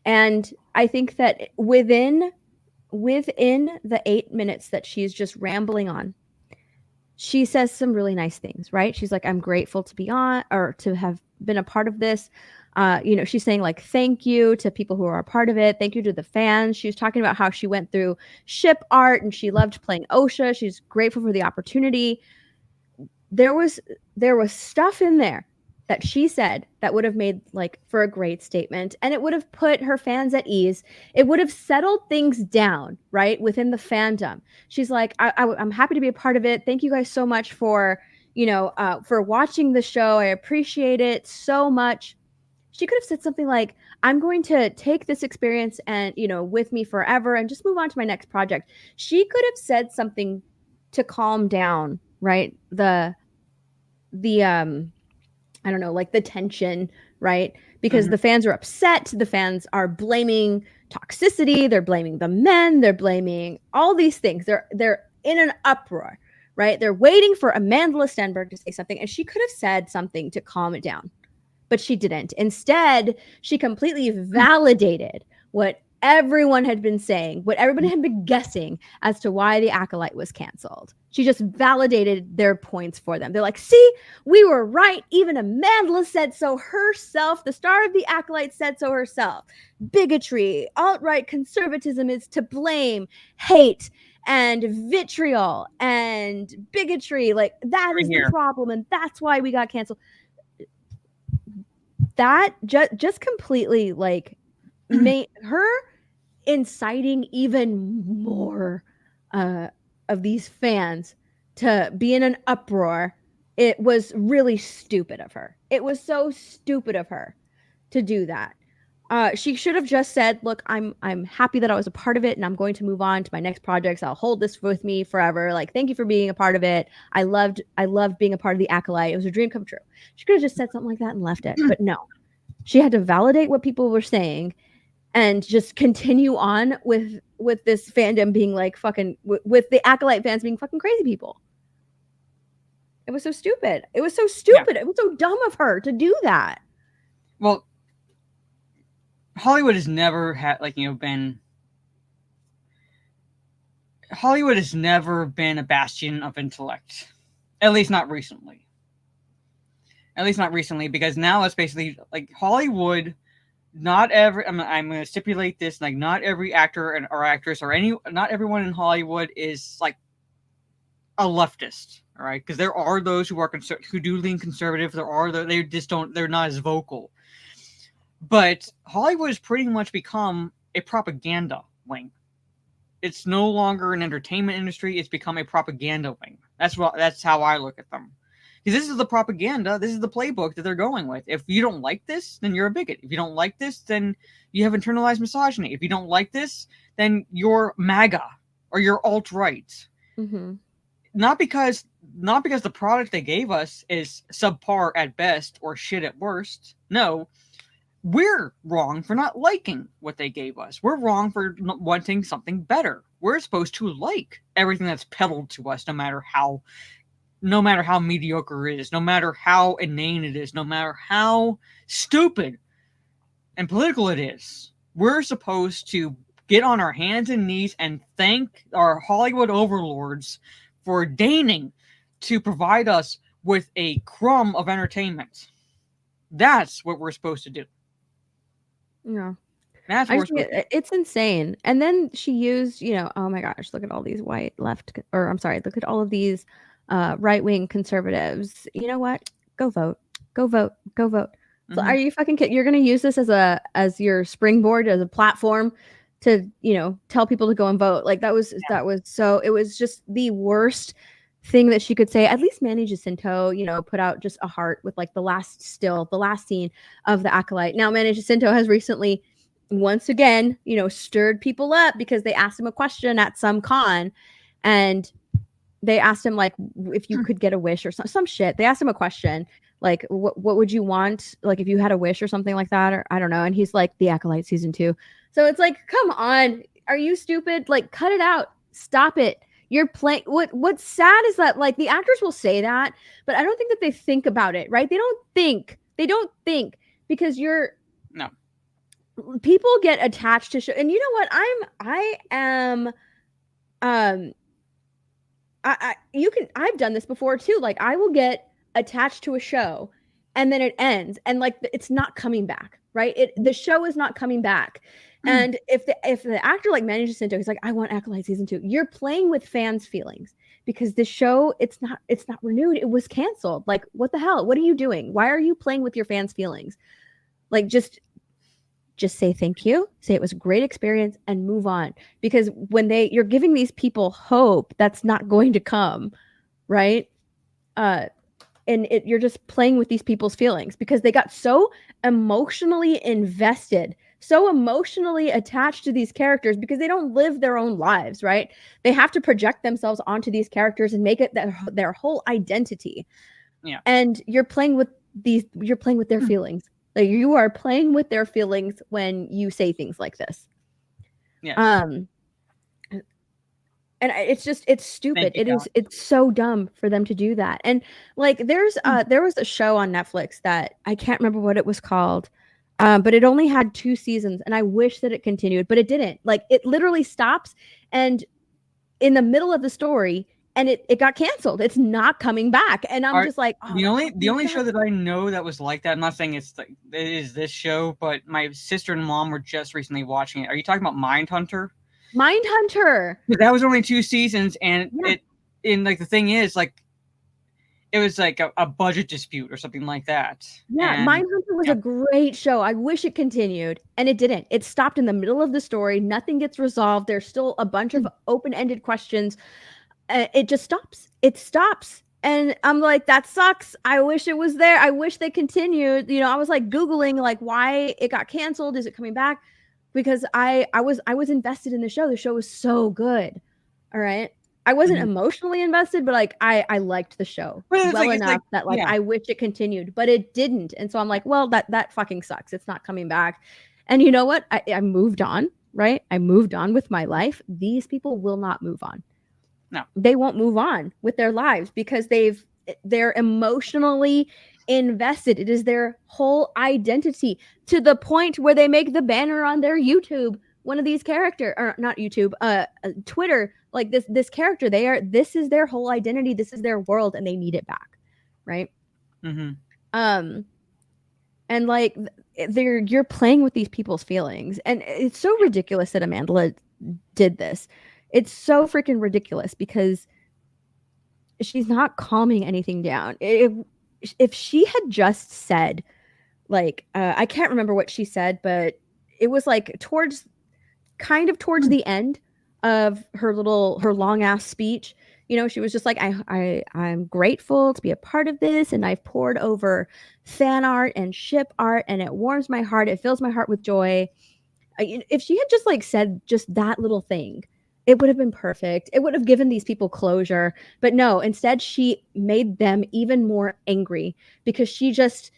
And I think that within the 8 minutes that she's just rambling on, she says some really nice things, right? She's like, I'm grateful to be on or to have been a part of this. She's saying like, thank you to people who are a part of it. Thank you to the fans. She was talking about how she went through ship art and she loved playing OSHA. She's grateful for the opportunity. There was stuff in there that she said that would have made like for a great statement, and it would have put her fans at ease. It would have settled things down, right, within the fandom. She's like, I'm happy to be a part of it. Thank you guys so much for watching the show. I appreciate it so much. She could have said something like, I'm going to take this experience and, with me forever and just move on to my next project. She could have said something to calm down, right? The I don't know, like the tension, right? Because the fans are upset. The fans are blaming toxicity. They're blaming the men. They're blaming all these things. They're in an uproar, right? They're waiting for Amanda Stenberg to say something, and she could have said something to calm it down. But she didn't. Instead, she completely validated what everyone had been saying, what everybody had been guessing as to why The Acolyte was canceled. She just validated their points for them. They're like, see, we were right. Even Amandla said so herself. The star of The Acolyte said so herself. Bigotry, alt-right conservatism is to blame. Hate and vitriol and bigotry, like that is the problem, and that's why we got canceled. That just completely like made her inciting even more of these fans to be in an uproar. It was really stupid of her. It was so stupid of her to do that. She should have just said, look, I'm happy that I was a part of it and I'm going to move on to my next projects. I'll hold this with me forever. Like, thank you for being a part of it. I loved being a part of The Acolyte. It was a dream come true. She could have just said something like that and left it. But no. She had to validate what people were saying and just continue on with this fandom being like fucking with the Acolyte fans being fucking crazy people. It was so stupid. It was so stupid. Yeah. It was so dumb of her to do that. Well, Hollywood has never had been a bastion of intellect. At least not recently. Because now it's basically like Hollywood. Not every. I'm going to stipulate this. Like, not every actor or actress or not everyone in Hollywood is like a leftist. All right, because there are those who are who do lean conservative. They're not as vocal. But Hollywood has pretty much become a propaganda wing. It's no longer an entertainment industry. It's become a propaganda wing. That's how I look at them. Because this is the propaganda. This is the playbook that they're going with. If you don't like this, then you're a bigot. If you don't like this, then you have internalized misogyny. If you don't like this, then you're MAGA or you're alt-right. Mm-hmm. Not because the product they gave us is subpar at best or shit at worst. No. We're wrong for not liking what they gave us. We're wrong for wanting something better. We're supposed to like everything that's peddled to us, no matter how mediocre it is, no matter how inane it is, no matter how stupid and political it is. We're supposed to get on our hands and knees and thank our Hollywood overlords for deigning to provide us with a crumb of entertainment. That's what we're supposed to do. Yeah. It's insane. And then she used, oh my gosh, look at all these look at all of these right-wing conservatives. You know what? Go vote. Go vote. Go vote. Mm-hmm. So are you fucking kidding? You're going to use this as your springboard, as a platform to, tell people to go and vote. Like that was so, it was just the worst thing that she could say. At least Manny Jacinto, put out just a heart with like the last scene of The Acolyte. Now Manny Jacinto has recently once again, stirred people up because they asked him a question at some con, and they asked him like if you could get a wish or some shit. They asked him a question like what would you want, like if you had a wish or something like that, or I don't know, and he's like, The Acolyte season 2. So it's like, come on, are you stupid? Like, cut it out, stop it. You're playing. What's sad is that like the actors will say that, but I don't think that they think about it, right? They don't think because no. People get attached to show, and you know what? I've done this before too. Like I will get attached to a show, and then it ends, and like it's not coming back, right? The show is not coming back. And if the actor like Manny Jacinto, he's like, I want Acolyte season 2. You're playing with fans' feelings because the show, it's not renewed. It was canceled. Like, what the hell? What are you doing? Why are you playing with your fans' feelings? Like, just say thank you, say it was a great experience, and move on. Because when you're giving these people hope that's not going to come, right? You're just playing with these people's feelings because they got so emotionally invested, so emotionally attached to these characters because they don't live their own lives, right? They have to project themselves onto these characters and make it their whole identity. Yeah. And you're playing with their feelings. Like you are playing with their feelings when you say things like this. Yeah. And it's stupid. It's so dumb for them to do that. And like there was a show on Netflix that I can't remember what it was called. But it only had 2 seasons, and I wish that it continued, but it didn't. Like, it literally stops and in the middle of the story, and it got canceled. It's not coming back, and I'm just like, oh, the only show that I know that was like that. I'm not saying it is this show, but my sister and mom were just recently watching it. Are you talking about Mindhunter? Mindhunter. That was only 2 seasons, and the thing is, like, it was like a budget dispute or something like that. Yeah, and, Mindhunter was a great show. I wish it continued, and it didn't. It stopped in the middle of the story. Nothing gets resolved. There's still a bunch of open-ended questions. It just stops. It stops. And I'm like, that sucks. I wish it was there. I wish they continued. I was like Googling like why it got canceled. Is it coming back? Because I was invested in the show. The show was so good. All right. I wasn't emotionally invested, but like I liked the show enough that I wish it continued, but it didn't. And so I'm like, well, that fucking sucks. It's not coming back. And you know what? I moved on, right? I moved on with my life. These people will not move on. No. They won't move on with their lives because they're emotionally invested. It is their whole identity to the point where they make the banner on their YouTube. One of these characters, or not YouTube, Twitter, like this character, this is their whole identity. This is their world, and they need it back, right? Mm-hmm. And like you're playing with these people's feelings, and it's so ridiculous that Amanda did this. It's so freaking ridiculous because she's not calming anything down. If she had just said, like, I can't remember what she said, but it was like towards the end of her long ass speech, she was just like, I'm grateful to be a part of this, and I've poured over fan art and ship art, and it warms my heart. It fills my heart with joy. If she had just like said just that little thing, it would have been perfect. It would have given these people closure. But no, instead she made them even more angry because she just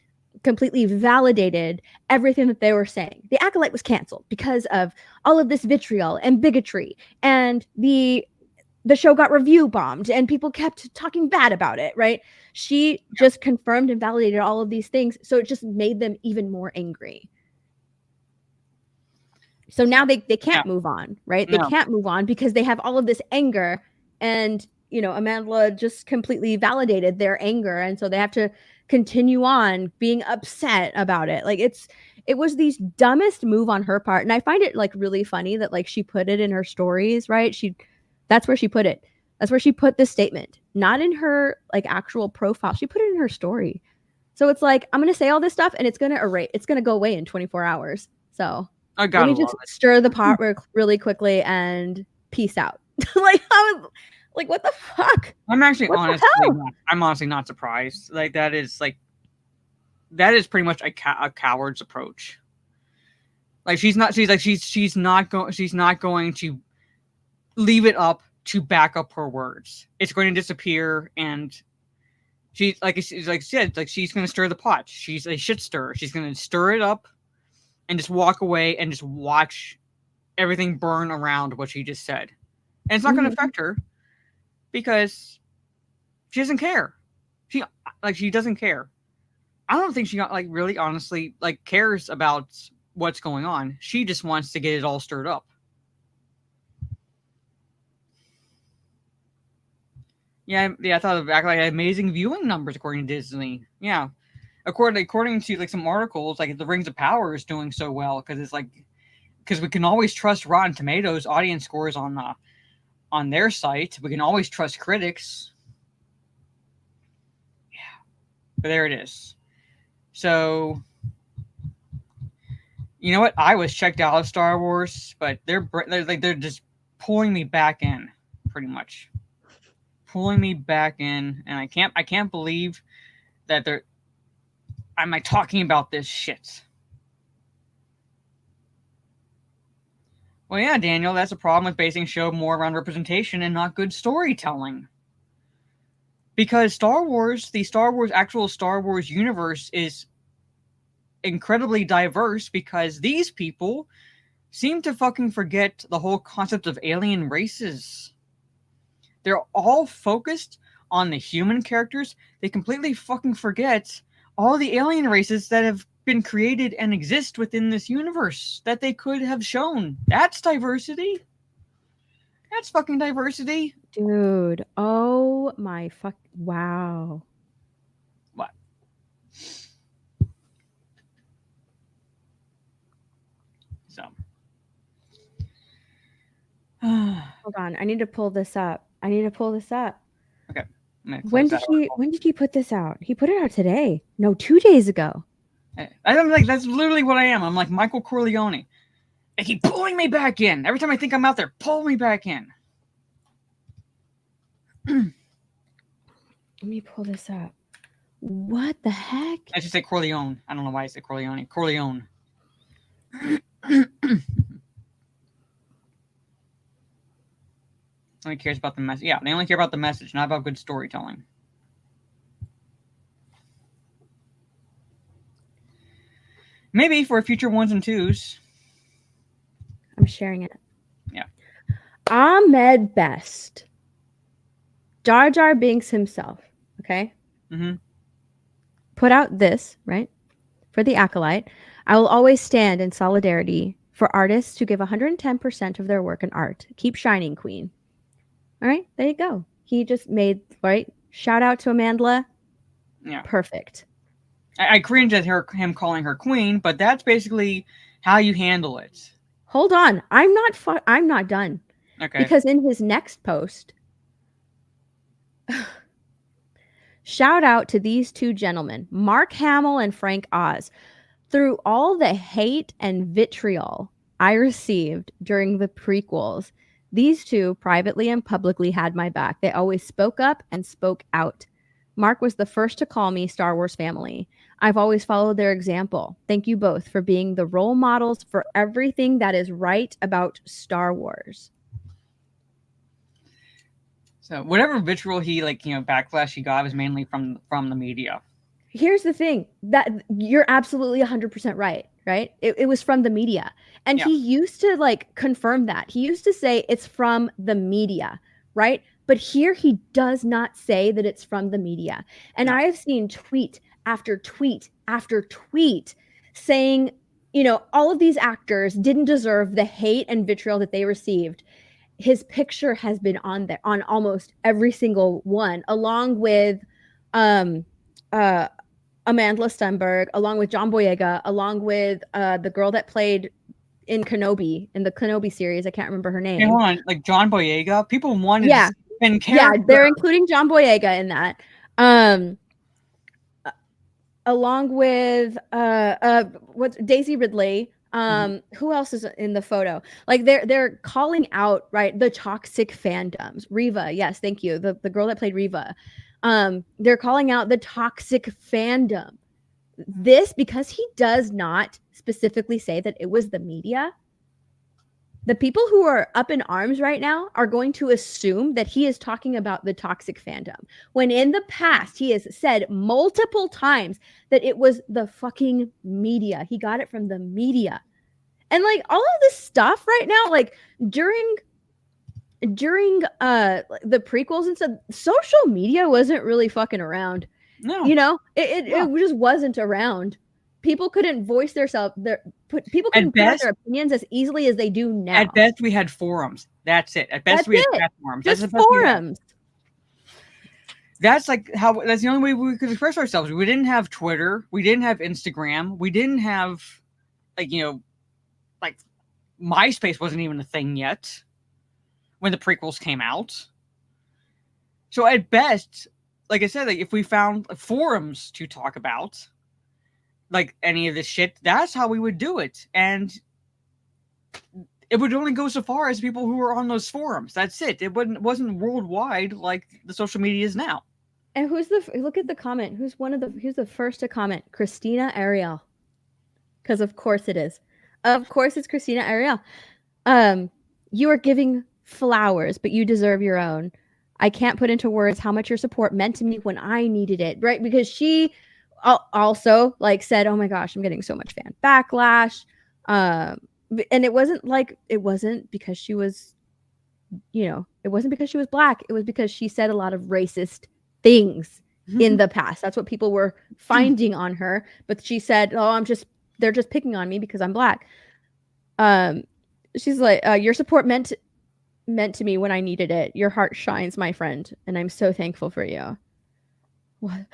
completely validated everything that they were saying. The Acolyte was canceled because of all of this vitriol and bigotry, and the show got review bombed and people kept talking bad about it, right? She just confirmed and validated all of these things, so it just made them even more angry. So now they can't move on, right? They can't move on because they have all of this anger, and Amanda just completely validated their anger, and so they have to continue on being upset about it. Like it was the dumbest move on her part, and I find it like really funny that like she put it in her stories, right? That's where she put it. That's where she put this statement, not in her like actual profile. She put it in her story. So it's like, I'm gonna say all this stuff, and it's gonna go away in 24 hours. So let me just stir the pot really quickly and peace out. Like, what the fuck? I'm honestly not surprised. Like that is pretty much a coward's approach. Like she's not going to leave it up to back up her words. It's going to disappear, and she's going to stir the pot. She's a shit stirrer. She's going to stir it up and just walk away and just watch everything burn around what she just said. And it's not going to affect her because she doesn't care. She doesn't care. I don't think she really honestly cares about what's going on. She just wants to get it all stirred up. Yeah, I thought it was amazing viewing numbers according to Disney. Yeah. According to some articles, the Rings of Power is doing so well because we can always trust Rotten Tomatoes audience scores on their site. We can always trust critics. Yeah, but there it is. So, you know what? I was checked out of Star Wars, but they're just pulling me back in, pretty much, pulling me back in, and I can't believe that am I talking about this shit? Well, yeah, Daniel, that's a problem with basing a show more around representation and not good storytelling. Because the actual Star Wars universe is incredibly diverse because these people seem to fucking forget the whole concept of alien races. They're all focused on the human characters. They completely fucking forget all the alien races that have been created and exist within this universe that they could have shown. That's diversity. That's fucking diversity. Dude, oh my fuck, wow. What? So. Hold on, I need to pull this up. Okay. When did he put this out? He put it out today. No, 2 days ago. I'm like, that's literally what I am. I'm like Michael Corleone. They keep pulling me back in. Every time I think I'm out there, pull me back in. Let me pull this up. What the heck? I should say Corleone. I don't know why I said Corleone. Corleone. Only cares about the message. Yeah, they only care about the message, not about good storytelling. Maybe for future 1s and 2s. I'm sharing it. Yeah. Ahmed Best. Jar Jar Binks himself. Okay. Mm-hmm. Put out this, right? For the Acolyte. I will always stand in solidarity for artists who give 110% of their work in art. Keep shining, Queen. All right, there you go. He just made, right? Shout out to Amandla. Yeah. Perfect. I cringe at him calling her queen, but that's basically how you handle it. Hold on. I'm not done. Okay. Because in his next post, shout out to these two gentlemen, Mark Hamill and Frank Oz. Through all the hate and vitriol I received during the prequels, these two privately and publicly had my back. They always spoke up and spoke out. Mark was the first to call me Star Wars family. I've always followed their example. Thank you both for being the role models for everything that is right about Star Wars. So whatever vitriol he backlash he got was mainly from the media. Here's the thing, that you're absolutely 100% right? It was from the media. And yeah. He used to confirm that. He used to say it's from the media, right? But here he does not say that it's from the media. And no. I have seen tweet after tweet after tweet saying, all of these actors didn't deserve the hate and vitriol that they received. His picture has been on there on almost every single one, along with Amandla Stenberg, along with John Boyega, along with the girl that played in Kenobi, in the Kenobi series. I can't remember her name. Hey, hold on, John Boyega. People wanted spin character. Yeah, they're including John Boyega in that. Along with what's Daisy Ridley. Who else is in the photo? They're calling out, right, the toxic fandoms. Reva, yes, thank you. The girl that played Reva. They're calling out the toxic fandom. This, because he does not specifically say that it was the media. The people who are up in arms right now are going to assume that he is talking about the toxic fandom, when in the past he has said multiple times that it was the fucking media. He got it from the media. And all of this stuff right now, during the prequels and stuff, social media wasn't really fucking around. No. It just wasn't around. People couldn't voice people couldn't put out their opinions as easily as they do now. At best, we had forums. That's it. At best, we had platforms. Just forums. That's that's the only way we could express ourselves. We didn't have Twitter. We didn't have Instagram. We didn't have, MySpace wasn't even a thing yet when the prequels came out. So at best, like I said, if we found forums to talk about, any of this shit, that's how we would do it. And it would only go so far as people who were on those forums. That's it. It wasn't worldwide like the social media is now. And look at the comment. Who's the first to comment? Christina Ariel. Because of course it is. Of course it's Christina Ariel. You are giving flowers, but you deserve your own. I can't put into words how much your support meant to me when I needed it, right? Because she also said, oh my gosh, I'm getting so much fan backlash. And it wasn't because she was, it wasn't because she was Black. It was because she said a lot of racist things in the past. That's what people were finding on her. But she said, "Oh, they're just picking on me because I'm black." She's like, "Your support meant to me when I needed it. Your heart shines, my friend, and I'm so thankful for you." What?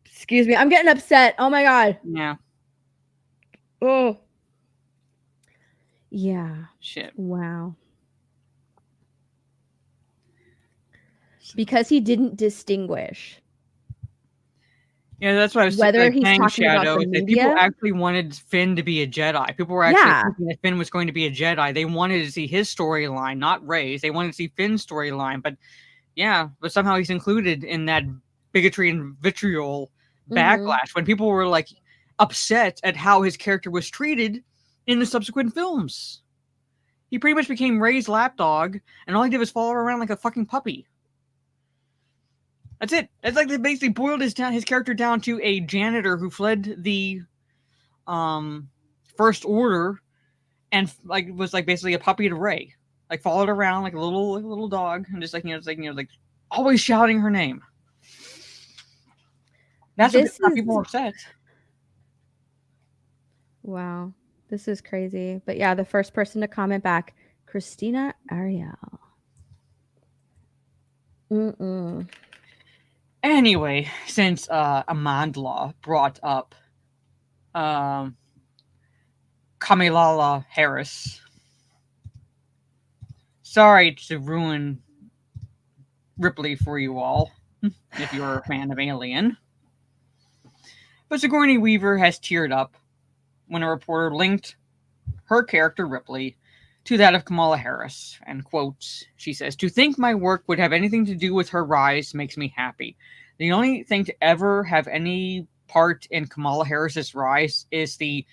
Excuse me, I'm getting upset. Oh my god. Yeah. Oh. Yeah. Shit. Wow. Because he didn't distinguish. Yeah, that's what I was Whether like, he's Kang talking about Shadow. the Is that people media. actually wanted Finn to be a Jedi. People were actually Yeah. thinking that Finn was going to be a Jedi. They wanted to see his storyline, not Rey's. They wanted to see Finn's storyline. But yeah, but somehow he's included in that bigotry and vitriol backlash when people were like upset at how his character was treated in the subsequent films. He pretty much became Rey's lapdog, and all he did was follow her around like a fucking puppy. That's it. That's like they basically boiled his character down to a janitor who fled the First Order and like was like basically a puppy to Rey. Like followed around like a little dog and just like like always shouting her name. That's what got people upset. Wow. This is crazy. But yeah, the first person to comment back, Christina Ariel. Anyway, since Amandla brought up Kamala Harris, sorry to ruin Ripley for you all, if you're a fan of Alien. But Sigourney Weaver has teared up when a reporter linked her character Ripley to that of Kamala Harris. And quotes, she says, "To think my work would have anything to do with her rise makes me happy. The only thing to ever have any part in Kamala Harris's rise is the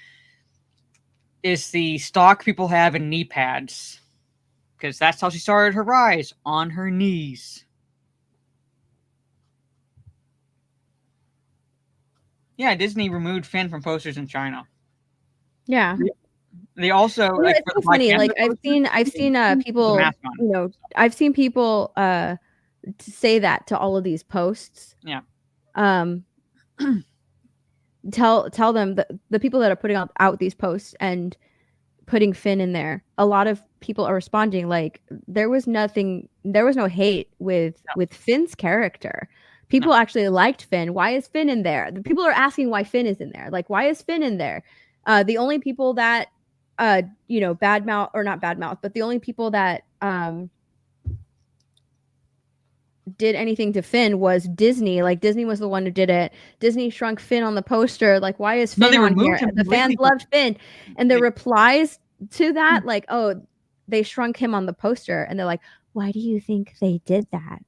stock people have in knee pads. Because that's how she started her rise, on her knees." Yeah, Disney removed Finn from posters in China. Yeah. They also like it's so funny. Like I've seen people, I've seen people say that to all of these posts. Yeah. Tell them the people that are putting out these posts and putting Finn in there. A lot of people are responding like there was no hate with Finn's character. People actually liked Finn. Why is Finn in there? The people are asking why Finn is in there. Like, why is Finn in there? The only people that badmouth, or not badmouth, but the only people that did anything to Finn was Disney. Like, Disney was the one who did it. Disney shrunk Finn on the poster. Like, why is Finn on here? The fans loved Finn. And the replies to that, like, oh, they shrunk him on the poster. And they're like, why do you think they did that?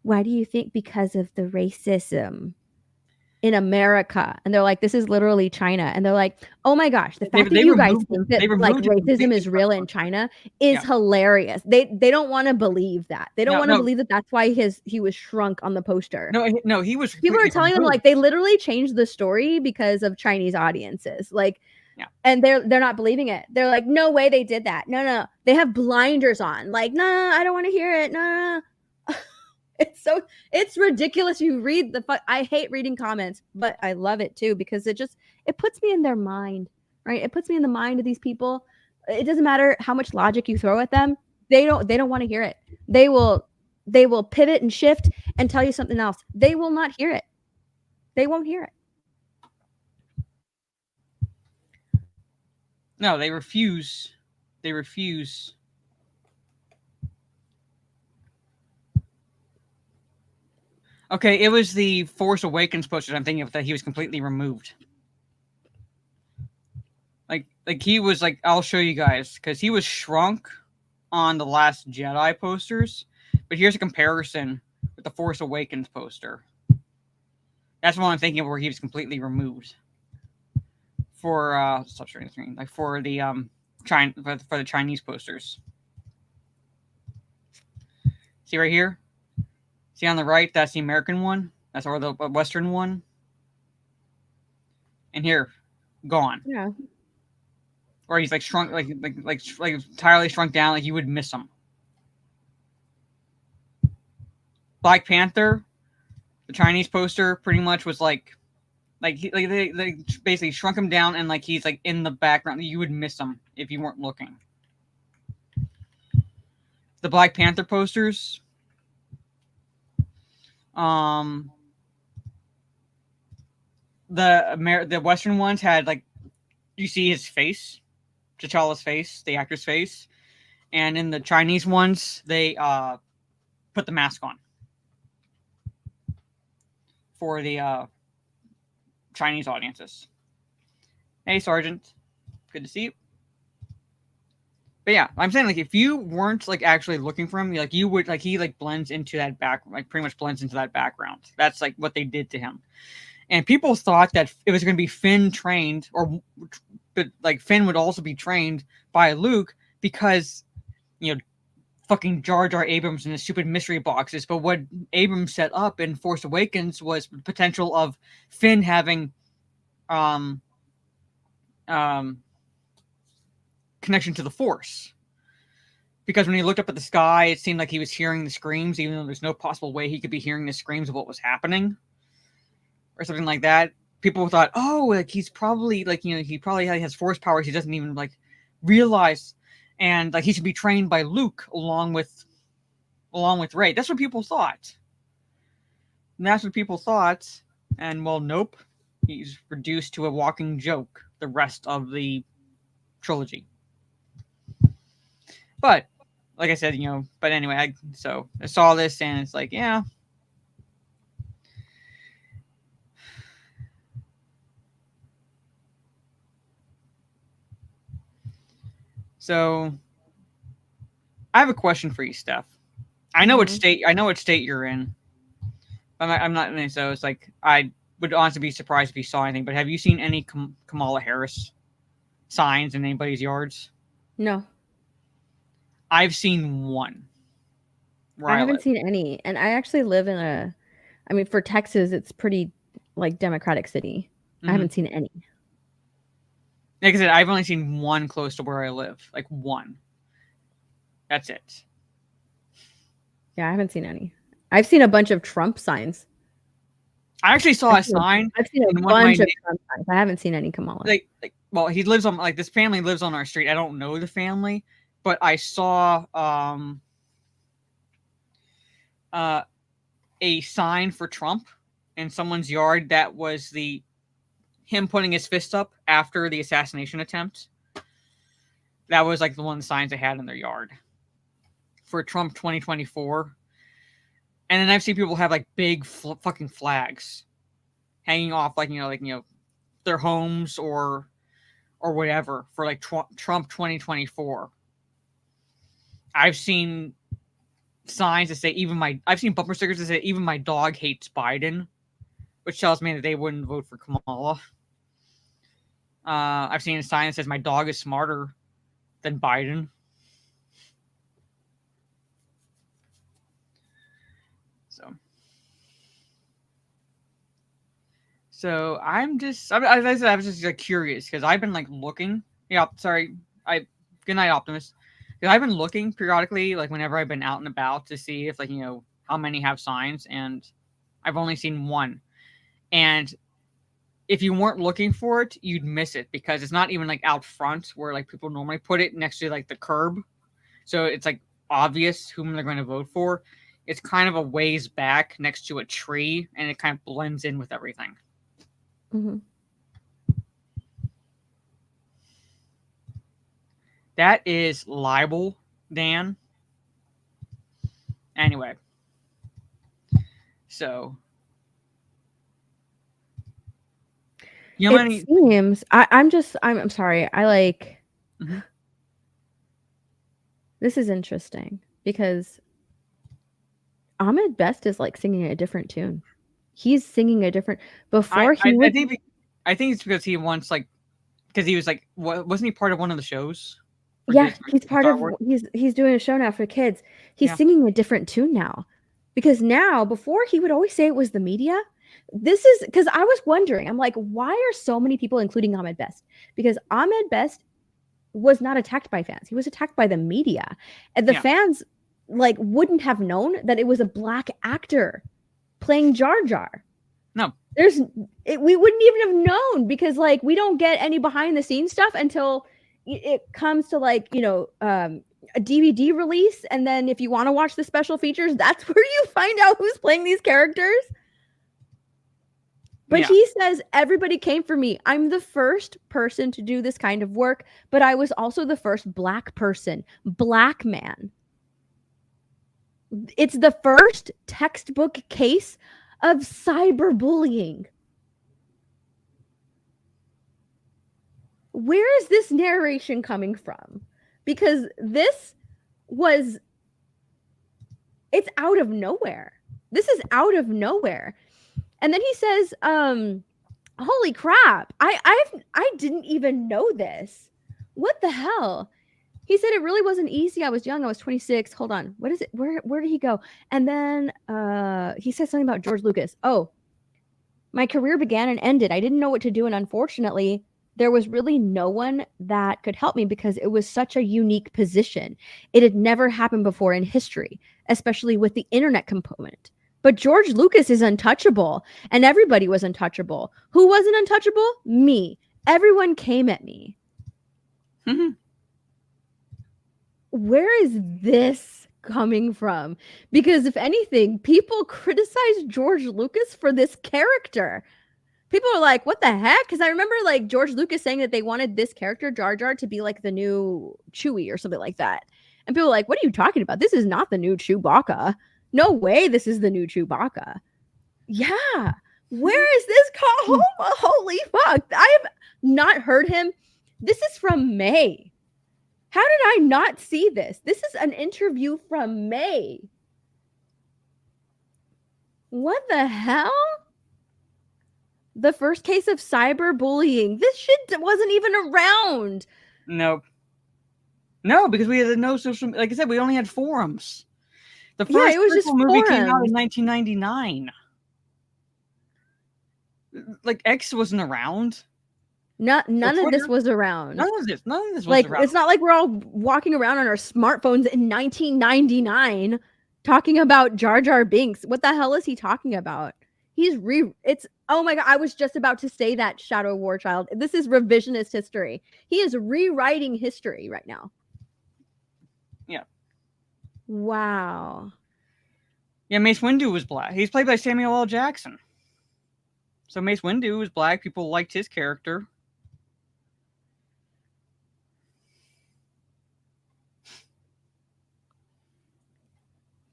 Why do you think? Because of the racism in America. And they're like, this is literally China. And they're like, oh my gosh, the fact that you guys think that like racism is real in China is hilarious. They don't want to believe that. They don't want to believe that that's why he was shrunk on the poster. No, he was. People are telling them like they literally changed the story because of Chinese audiences. Like, and they're not believing it. They're like, no way they did that. No. They have blinders on. Like, no, I don't want to hear it. No. It's ridiculous. You read I hate reading comments, but I love it too because it puts me in their mind, right? It puts me in the mind of these people. It doesn't matter how much logic you throw at them. They don't want to hear it. They will pivot and shift and tell you something else. They will not hear it. They won't hear it. No, they refuse. They refuse. Okay, it was the Force Awakens poster I'm thinking of that he was completely removed. Like he was like, I'll show you guys, because he was shrunk on the Last Jedi posters, but here's a comparison with the Force Awakens poster. That's what I'm thinking of, where he was completely removed for stop sharing the screen, like for the for the Chinese posters. See right here? See on the right, that's the American one. That's or the Western one. And here, gone. Yeah. Or he's like shrunk, like entirely shrunk down, like you would miss him. Black Panther, Chinese poster pretty much was like they basically shrunk him down and like he's like in the background. You would miss him if you weren't looking. The Black Panther posters, the Western ones had like you see his face, T'Challa's face, the actor's face, and in the Chinese ones they put the mask on for the Chinese audiences. Hey, Sergeant. Good to see you. But yeah, I'm saying like if you weren't like actually looking for him, like you would like he like blends into that like pretty much blends into that background. That's like what they did to him. And people thought that it was going to be Finn trained, but like Finn would also be trained by Luke because fucking Jar Jar Abrams and the stupid mystery boxes. But what Abrams set up in Force Awakens was the potential of Finn having connection to the Force. Because when he looked up at the sky, it seemed like he was hearing the screams, even though there's no possible way he could be hearing the screams of what was happening. Or something like that. People thought, oh, like he's probably like, he probably has Force powers he doesn't even like realize. And like he should be trained by Luke along with Rey. That's what people thought. And that's what people thought. And well, nope. He's reduced to a walking joke the rest of the trilogy. But like I said, but anyway, I saw this and it's like, yeah. So I have a question for you, Steph. I know what state you're in. I'm not in it, so it's like I would honestly be surprised if you saw anything. But have you seen any Kamala Harris signs in anybody's yards? No. I've seen one. I haven't seen any, and I actually live in for Texas, it's pretty like democratic city. Mm-hmm. I haven't seen any. Like I said, I've only seen one close to where I live. Like one. That's it. Yeah, I haven't seen any. I've seen a bunch of Trump signs. I actually saw a sign. I've seen a bunch of Trump signs. I haven't seen any Kamala. Well, he lives on this family lives on our street. I don't know the family, but I saw a sign for Trump in someone's yard that was him putting his fist up after the assassination attempt. That was like the one of the signs they had in their yard for Trump 2024. And then I've seen people have like big fucking flags hanging off their homes or whatever for like Trump 2024. I've seen signs that say I've seen bumper stickers that say even my dog hates Biden, which tells me that they wouldn't vote for Kamala. I've seen a sign that says my dog is smarter than Biden. So I was just like curious because I've been like looking. Yeah, sorry. Good night, Optimus. Because I've been looking periodically, like whenever I've been out and about, to see if how many have signs, and I've only seen one. And if you weren't looking for it, you'd miss it because it's not even like out front where like people normally put it next to like the curb. So it's like obvious whom they're going to vote for. It's kind of a ways back next to a tree, and it kind of blends in with everything. Mm-hmm. That is libel, Dan. Anyway. So. Seems I'm sorry. I like mm-hmm. This is interesting because Ahmed Best is like singing a different tune. He's singing a different I think it's because he wants because he was wasn't he part of one of the shows? Yeah, he's part of he's doing a show now for kids. He's singing a different tune now. Because now, before he would always say it was the media. This is because I was wondering, I'm like, why are so many people including Ahmed Best? Because Ahmed Best was not attacked by fans. He was attacked by the media. And the fans wouldn't have known that it was a black actor playing Jar Jar. No. We wouldn't even have known because like we don't get any behind the scenes stuff until it comes to like, you know, a DVD release. And then if you want to watch the special features, that's where you find out who's playing these characters. But Yeah. he says, everybody came for me. I'm the first person to do this kind of work, but I was also the first Black person, Black man. It's the first textbook case of cyberbullying. Where is this narration coming from? Because this was, it's out of nowhere. This is out of nowhere. And then he says, holy crap, I didn't even know this. What the hell? He said it really wasn't easy. I was young. I was 26. Hold on. What is it? Where did he go? And then he said something about George Lucas. Oh, my career began and ended. I didn't know what to do. And unfortunately, there was really no one that could help me because it was such a unique position. It had never happened before in history, especially with the internet component. But George Lucas is untouchable, and everybody was untouchable. Who wasn't untouchable? Me. Everyone came at me. Mm-hmm. Where is this coming from? Because if anything, people criticize George Lucas for this character. People are like, what the heck? Because I remember like George Lucas saying that they wanted this character, Jar Jar, to be like the new Chewie or something like that. And people are like, what are you talking about? This is not the new Chewbacca. No way this is the new Chewbacca. Yeah. Where is this called? Holy fuck. I have not heard him. This is from May. How did I not see this? This is an interview from May. What the hell? The first case of cyberbullying. This shit wasn't even around. Nope. No, because we had no social. Like I said, we only had forums. The first it was just movie came out forums. in 1999. Like X wasn't around. None of this Twitter? was around. None of this was Like around. it's not like we're all walking around on our smartphones in 1999 talking about Jar Jar Binks. What the hell is he talking about? It's oh my god, I was just about to say that, Shadow War Child. This is revisionist history. He is rewriting history right now. Yeah. Wow. Yeah, Mace Windu was black. He's played by Samuel L. Jackson. So Mace Windu was black. People liked his character.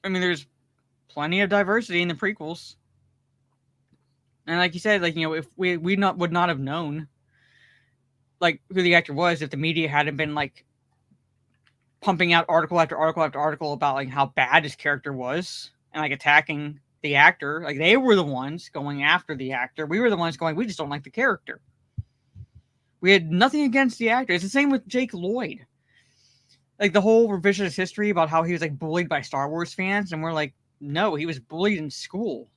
I mean, there's plenty of diversity in the prequels. And like you said, like, you know, if we would not have known like who the actor was if the media hadn't been like pumping out article after article after article about like how bad his character was and like attacking the actor. Like they were the ones going after the actor. We were the ones going, we just don't like the character. We had nothing against the actor. It's the same with Jake Lloyd. Like the whole revisionist history about how he was like bullied by Star Wars fans, and we're like, no, he was bullied in school.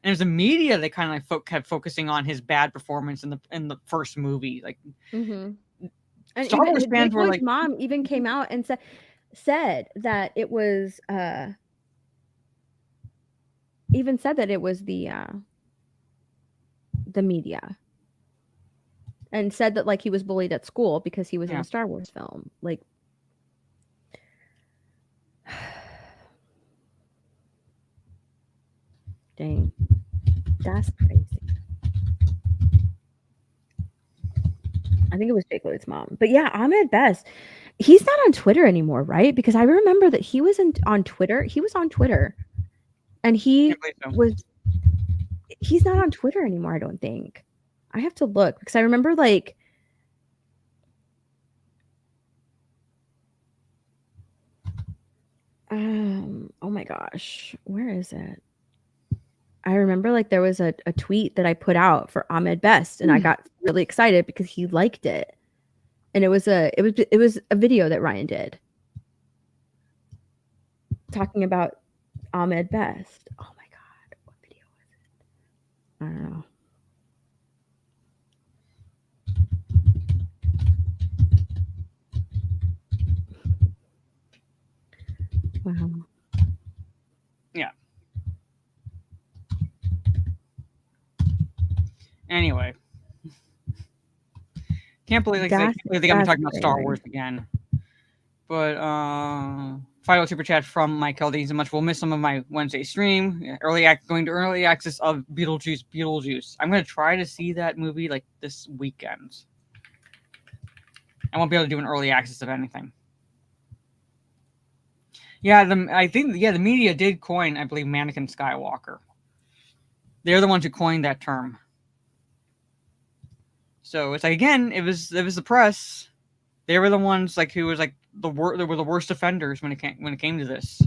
And it was the media that kind of like kept focusing on his bad performance in the first movie. Like, And Star Wars fans Jake were Lloyd's like, mom even came out and said that it was even said that it was the media, and said that like he was bullied at school because he was in a Star Wars film. Like, dang, that's crazy. I think it was Jake Lloyd's mom, but yeah, Ahmed Best. He's not on Twitter anymore, right? Because I remember that he was on Twitter. He was on Twitter, and he was. He's not on Twitter anymore, I don't think. I have to look because I remember like oh my gosh, where is it? I remember like there was a tweet that I put out for Ahmed Best, and I got really excited because he liked it. And it was a video that Ryan did talking about Ahmed Best. Oh my god, what video was it? I don't know. Wow. Yeah. Anyway. Can't believe they got me talking about Star Wars again. But final super chat from Mike Haldane so much. We'll miss some of my Wednesday stream. Going to early access of Beetlejuice. I'm gonna try to see that movie like this weekend. I won't be able to do an early access of anything. Yeah, the media did coin, I believe, Mannequin Skywalker. They're the ones who coined that term. So it's like, again, it was the press. They were the ones like who was like they were the worst offenders when it came to this.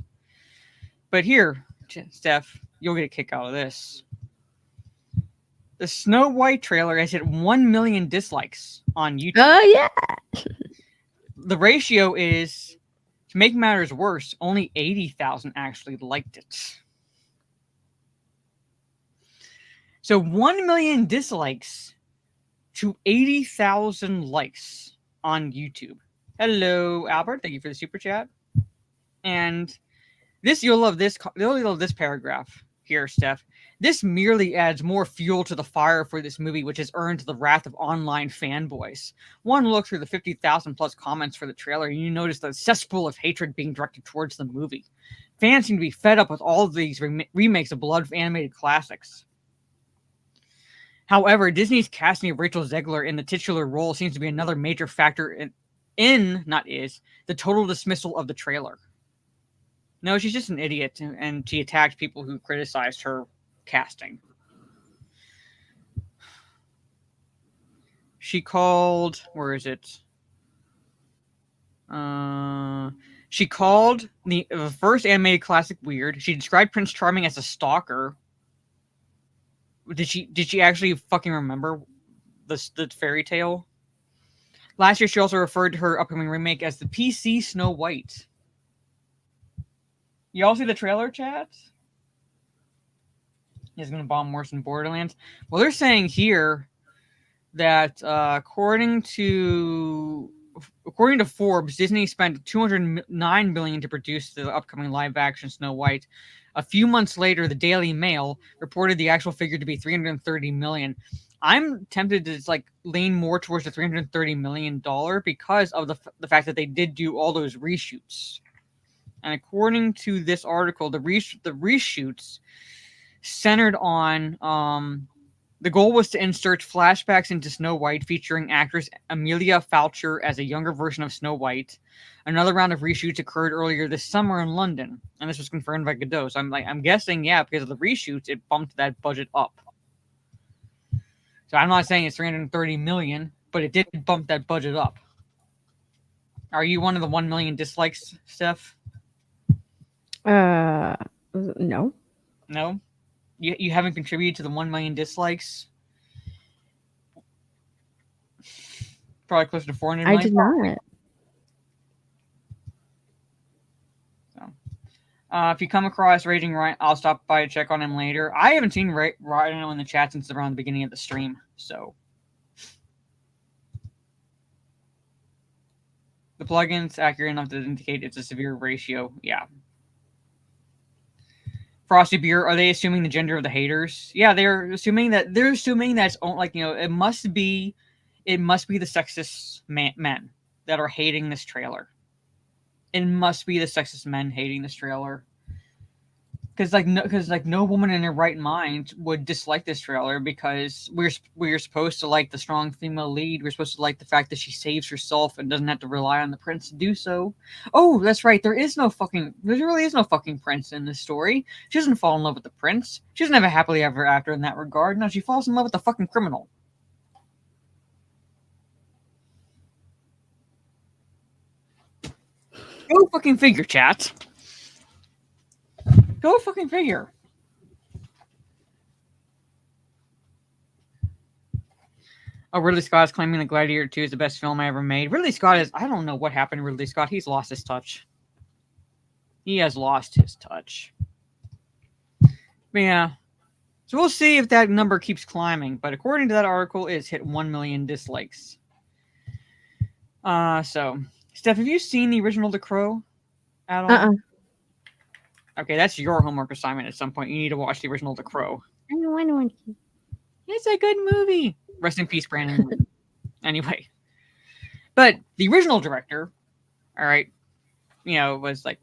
But here, Steph, you'll get a kick out of this. The Snow White trailer has hit 1 million dislikes on YouTube. Oh yeah. The ratio is, to make matters worse, only 80,000 actually liked it. So 1 million dislikes to 80,000 likes on YouTube. Hello, Albert. Thank you for the super chat. And you'll love this paragraph here, Steph. This merely adds more fuel to the fire for this movie, which has earned the wrath of online fanboys. One look through the 50,000 plus comments for the trailer, and you notice the cesspool of hatred being directed towards the movie. Fans seem to be fed up with all of these remakes of beloved animated classics. However, Disney's casting of Rachel Zegler in the titular role seems to be another major factor the total dismissal of the trailer. No, she's just an idiot, and she attacked people who criticized her casting. She called, where is it? She called the first animated classic weird. She described Prince Charming as a stalker. Did she actually fucking remember the fairy tale? Last year, she also referred to her upcoming remake as the PC Snow White. You all see the trailer, chat? He's going to bomb worse than Borderlands. Well, they're saying here that according to Forbes, Disney spent $209 billion to produce the upcoming live-action Snow White. A few months later, the Daily Mail reported the actual figure to be $330 million. I'm tempted to lean more towards the $330 million because of the fact that they did do all those reshoots. And according to this article, the reshoots centered on the goal was to insert flashbacks into Snow White featuring actress Amelia Foucher as a younger version of Snow White. Another round of reshoots occurred earlier this summer in London, and this was confirmed by Godot. So I'm guessing, yeah, because of the reshoots, it bumped that budget up. So I'm not saying it's $330 million, but it did bump that budget up. Are you one of the 1 million dislikes, Steph? No. No? You haven't contributed to the 1 million dislikes? Probably close to 400 million? I did not. So, if you come across Raging Rhino, I'll stop by to check on him later. I haven't seen Rhino in the chat since around the beginning of the stream, so. The plugin's accurate enough to indicate it's a severe ratio. Yeah. Frosty Beer, are they assuming the gender of the haters? Yeah, they're assuming that it's it must be the sexist men that are hating this trailer. It must be the sexist men hating this trailer. Because no woman in her right mind would dislike this trailer because we're supposed to like the strong female lead. We're supposed to like the fact that she saves herself and doesn't have to rely on the prince to do so. Oh, that's right. There really is no fucking prince in this story. She doesn't fall in love with the prince. She doesn't have a happily ever after in that regard. No, she falls in love with the fucking criminal. Go fucking figure, chat. Go fucking figure. Oh, Ridley Scott is claiming that Gladiator 2 is the best film I ever made. Ridley Scott is... I don't know what happened to Ridley Scott. He's lost his touch. He has lost his touch. But yeah. So we'll see if that number keeps climbing. But according to that article, it's hit 1 million dislikes. So... Steph, have you seen the original The Crow at all? Okay, that's your homework assignment at some point. You need to watch the original The Crow. I don't want to. It's a good movie. Rest in peace, Brandon. Anyway, but the original director, all right, was like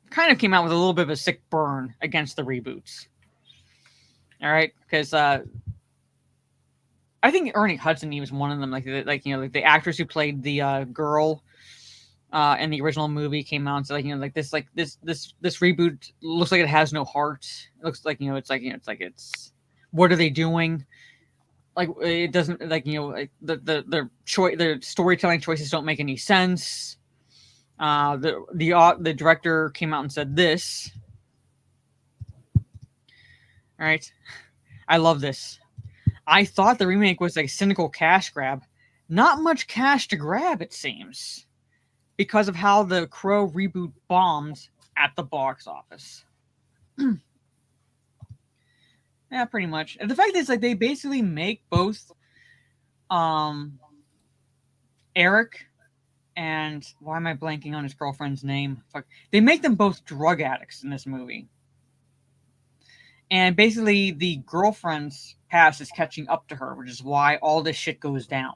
kind of came out with a little bit of a sick burn against the reboots. All right, because I think Ernie Hudson, he was one of them. Like the actress who played the girl in the original movie came out and said this reboot looks like it has no heart. It looks like it's what are they doing? Like it doesn't the storytelling choices don't make any sense. The director came out and said this. All right, I love this. I thought the remake was a cynical cash grab. Not much cash to grab, it seems, because of how the Crow reboot bombed at the box office. Yeah, pretty much. And the fact is, they basically make both Eric and why am I blanking on his girlfriend's name? Fuck. They make them both drug addicts in this movie. And basically, the girlfriend's past is catching up to her, which is why all this shit goes down.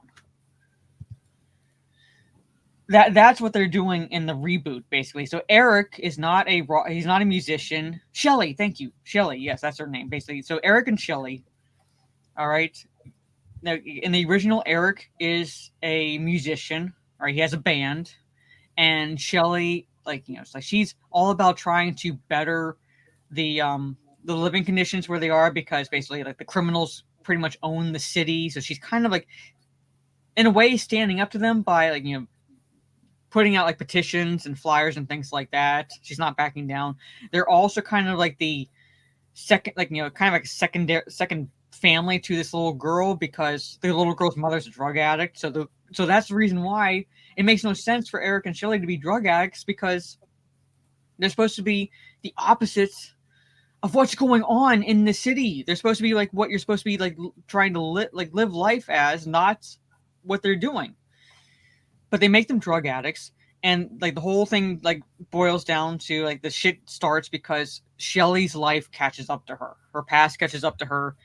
That's what they're doing in the reboot, basically. So Eric is not he's not a musician. Shelley, thank you, Shelley. Yes, that's her name, basically. So Eric and Shelley. All right. Now, in the original, Eric is a musician, or he has a band, and Shelley, she's all about trying to better the living conditions where they are, because basically the criminals pretty much own the city. So she's kind of in a way standing up to them by putting out petitions and flyers and things like that. She's not backing down. They're also kind of the second, kind of second family to this little girl, because the little girl's mother's a drug addict. So that's the reason why it makes no sense for Eric and Shelley to be drug addicts, because they're supposed to be the opposites of what's going on in the city. They're supposed to be what you're supposed to be trying to live life as, not what they're doing. But they make them drug addicts, and the whole thing boils down to the shit starts because Shelley's life catches up to her. Her past catches up to her,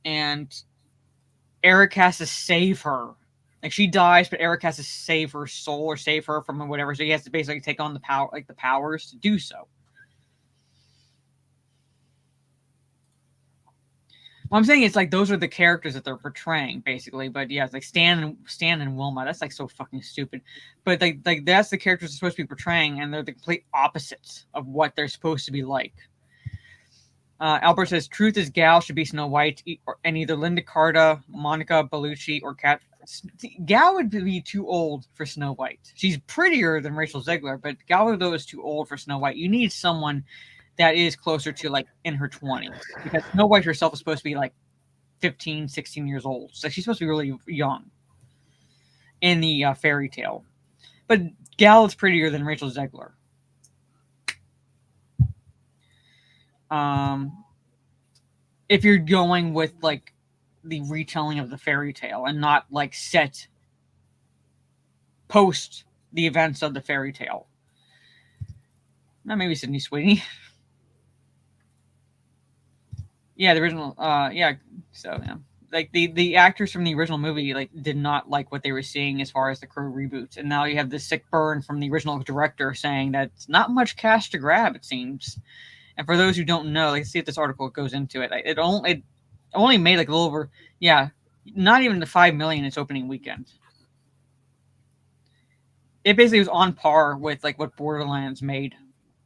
and Eric has to save her. She dies, but Eric has to save her soul or save her from whatever. So he has to basically take on the power, the powers to do so. What I'm saying is those are the characters that they're portraying, basically. But yeah, it's Stan and Wilma. That's so fucking stupid. But that's the characters they're supposed to be portraying, and they're the complete opposites of what they're supposed to be like. Albert says Truth is Gal should be Snow White, and either Linda Carter, Monica Bellucci, or Cat. Gal would be too old for Snow White. She's prettier than Rachel Zegler, but Gal Gadot is too old for Snow White. You need someone that is closer to in her 20s, because Snow White herself is supposed to be 15, 16 years old. So she's supposed to be really young in the fairy tale. But Gal is prettier than Rachel Zegler. If you're going with the retelling of the fairy tale and not set post the events of the fairy tale. Now maybe Sydney Sweeney. Yeah, the original. Yeah. So yeah, the actors from the original movie did not like what they were seeing as far as the Crow reboots, and now you have this sick burn from the original director saying that it's not much cash to grab, it seems. And for those who don't know, see if this article goes into it. It only made a little over, not even the $5 million its opening weekend. It basically was on par with what Borderlands made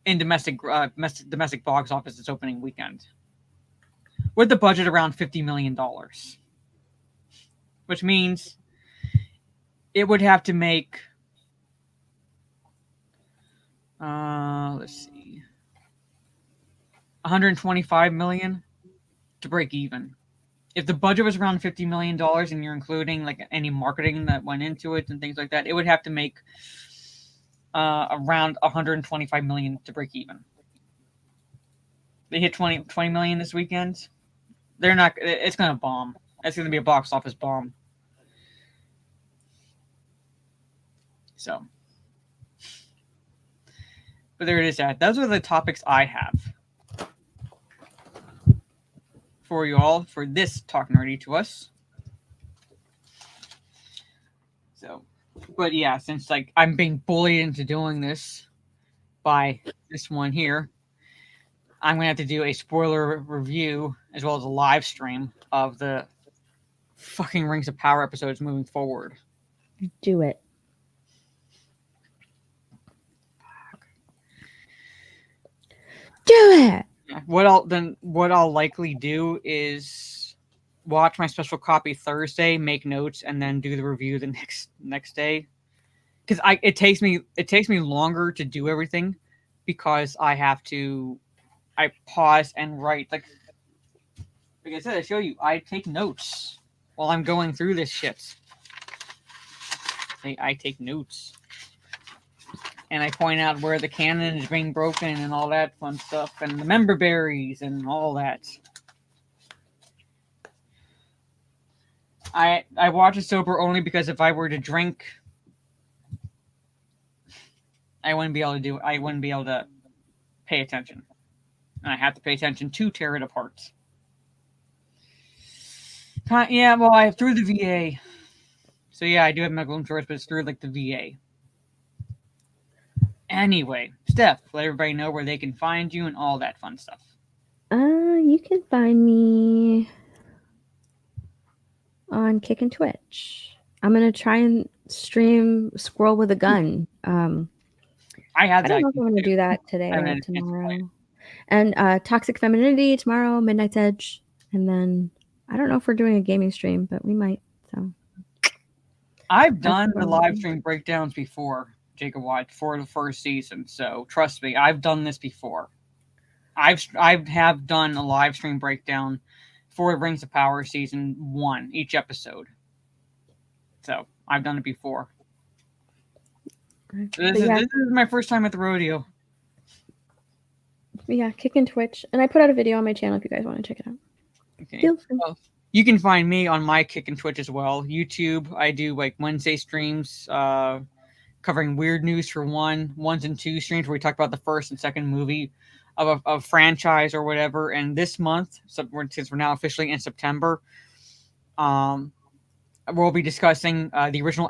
in domestic box office its opening weekend, with the budget around $50 million, which means it would have to make, let's see, $125 million to break even. If the budget was around $50 million and you're including any marketing that went into it and things like that, it would have to make around $125 million to break even. They hit 20 million this weekend. They're not. It's going to bomb. It's going to be a box office bomb. So, but there it is. Those are the topics I have. for you all for this Talk Nerdy to Us. So, but yeah, since like I'm being bullied into doing this by this one here, I'm gonna have to do a spoiler review as well as a live stream of the fucking Rings of Power episodes moving forward. Do it. Do it. What I'll likely do is watch my special copy Thursday, make notes, and then do the review the next day. Because it takes me longer to do everything because I pause and write. Like I said, I show you, I take notes while I'm going through this shit. I take notes. And I point out where the canon is being broken and all that fun stuff, and the member berries and all that. I watch it sober only because if I were to drink, I wouldn't be able to pay attention. And I have to pay attention to tear it apart. Yeah, well, I have through the VA. So yeah, I do have medical insurance, but it's through like the VA. Anyway, Steph, let everybody know where they can find you and all that fun stuff. You can find me on Kick and Twitch. I'm gonna try and stream Squirrel with a Gun. I don't know if I'm gonna do that today or tomorrow. And Toxic Femininity tomorrow, Midnight's Edge, and then I don't know if we're doing a gaming stream, but we might. So I've done the live stream breakdowns before, Jacob Watch, for the first season. So trust me, I've done this before. I have done a live stream breakdown for Rings of Power season 1, each episode. So I've done it before. This is my first time at the rodeo. Yeah, Kick and Twitch, and I put out a video on my channel if you guys want to check it out. Okay. Well, you can find me on my Kick and Twitch as well. YouTube, I do like Wednesday streams, covering weird news for ones and two streams where we talk about the first and second movie of a franchise or whatever. And this month, since we're now officially in September, we'll be discussing the original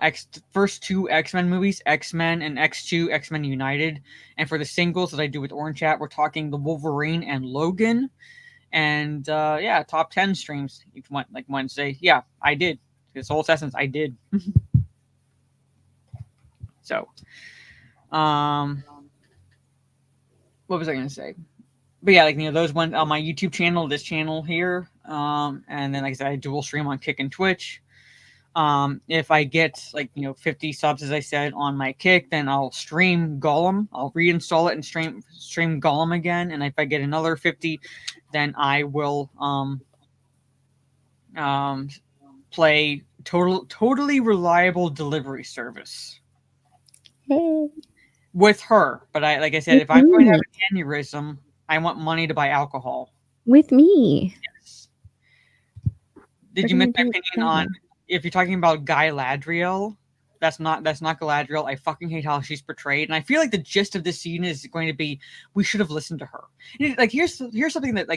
first 2 X-Men movies, X-Men and X2, X-Men United. And for the singles that I do with Orange Chat, we're talking the Wolverine and Logan. And yeah, top 10 streams each one, like Wednesday. Yeah, I did. This whole session, I did. So, what was I going to say? But yeah, like, those ones on my YouTube channel, this channel here. And then, like I said, I dual stream on Kick and Twitch. If I get 50 subs, as I said, on my Kick, then I'll stream Gollum. I'll reinstall it and stream Gollum again. And if I get another 50, then I will play totally reliable delivery service. Hey. With her. But like I said, if I'm going to have an aneurysm, I want money to buy alcohol. With me. Yes. Did you miss my opinion on if you're talking about Galadriel? That's not Galadriel. I fucking hate how she's portrayed, and I feel like the gist of this scene is going to be we should have listened to her. Like here's something that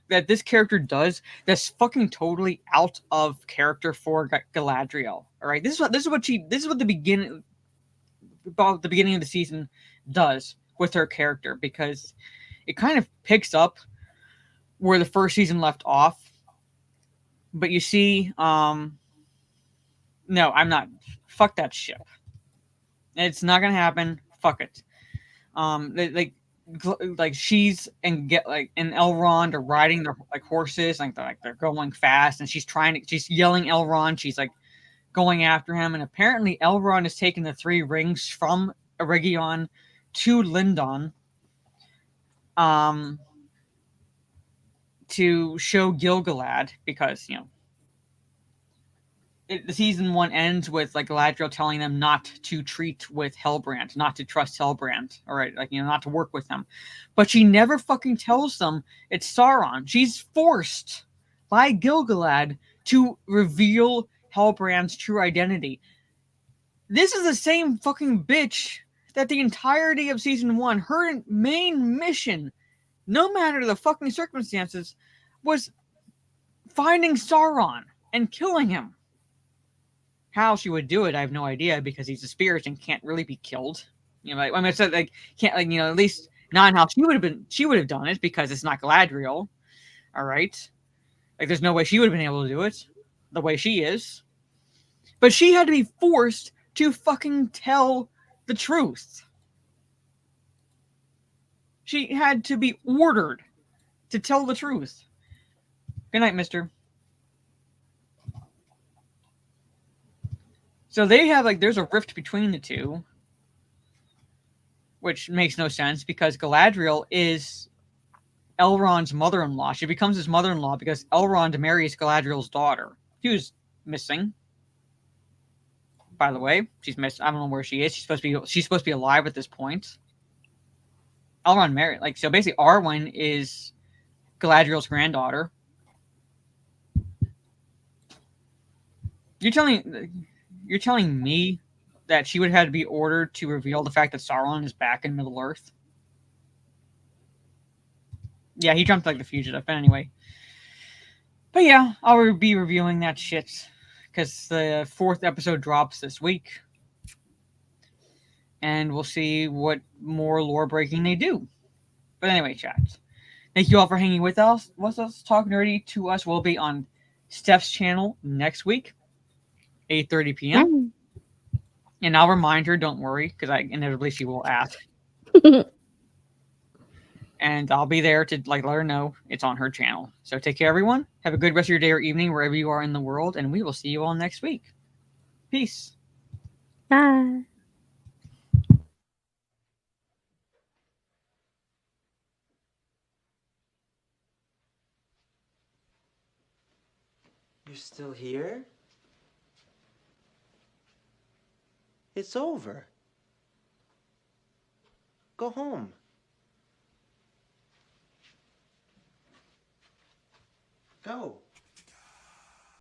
that this character does that's fucking totally out of character for Galadriel. All right, this is what the beginning of the season does with her character, because it kind of picks up where the first season left off. But you see, no, I'm not. Fuck that shit. It's not gonna happen. Fuck it. Like she's and Elrond are riding their horses, they're going fast, and she's yelling Elrond. She's like going after him, and apparently Elrond has taken the 3 rings from Eregion to Lindon, to show Gil-galad, because the season 1 ends with Galadriel telling them not to treat with Hellbrand, not to trust Hellbrand, all right, not to work with him. But she never fucking tells them it's Sauron. She's forced by Gil-galad to reveal Hellbrand's true identity. This is the same fucking bitch that the entirety of season 1, her main mission no matter the fucking circumstances, was finding Sauron and killing him. How she would do it, I have no idea, because he's a spirit and can't really be killed. You know, like, I mean, it's like can't, like, you know, at least not how she would have done it, because it's not Galadriel. All right, like there's no way she would have been able to do it the way she is. But she had to be forced to fucking tell the truth. She had to be ordered to tell the truth. Good night, mister. So they have, like, there's a rift between the two, which makes no sense because Galadriel is Elrond's mother-in-law. She becomes his mother-in-law because Elrond marries Galadriel's daughter. She was missing, by the way. She's missing. I don't know where she is. She's supposed to be alive at this point. Elrond married, like, so basically Arwen is Galadriel's granddaughter. You're telling me that she would have had to be ordered to reveal the fact that Sauron is back in Middle Earth? Yeah, he jumped like the fugitive, but anyway. But yeah, I'll be reviewing that shit because the 4th episode drops this week. And we'll see what more lore breaking they do. But anyway, chat. Thank you all for hanging with us. Talk Nerdy to Us will be on Steph's channel next week, 8:30 p.m. And I'll remind her, don't worry, because inevitably she will ask. And I'll be there to let her know it's on her channel. So take care, everyone. Have a good rest of your day or evening wherever you are in the world, and we will see you all next week. Peace. Bye. You're still here? It's over. Go home. Go.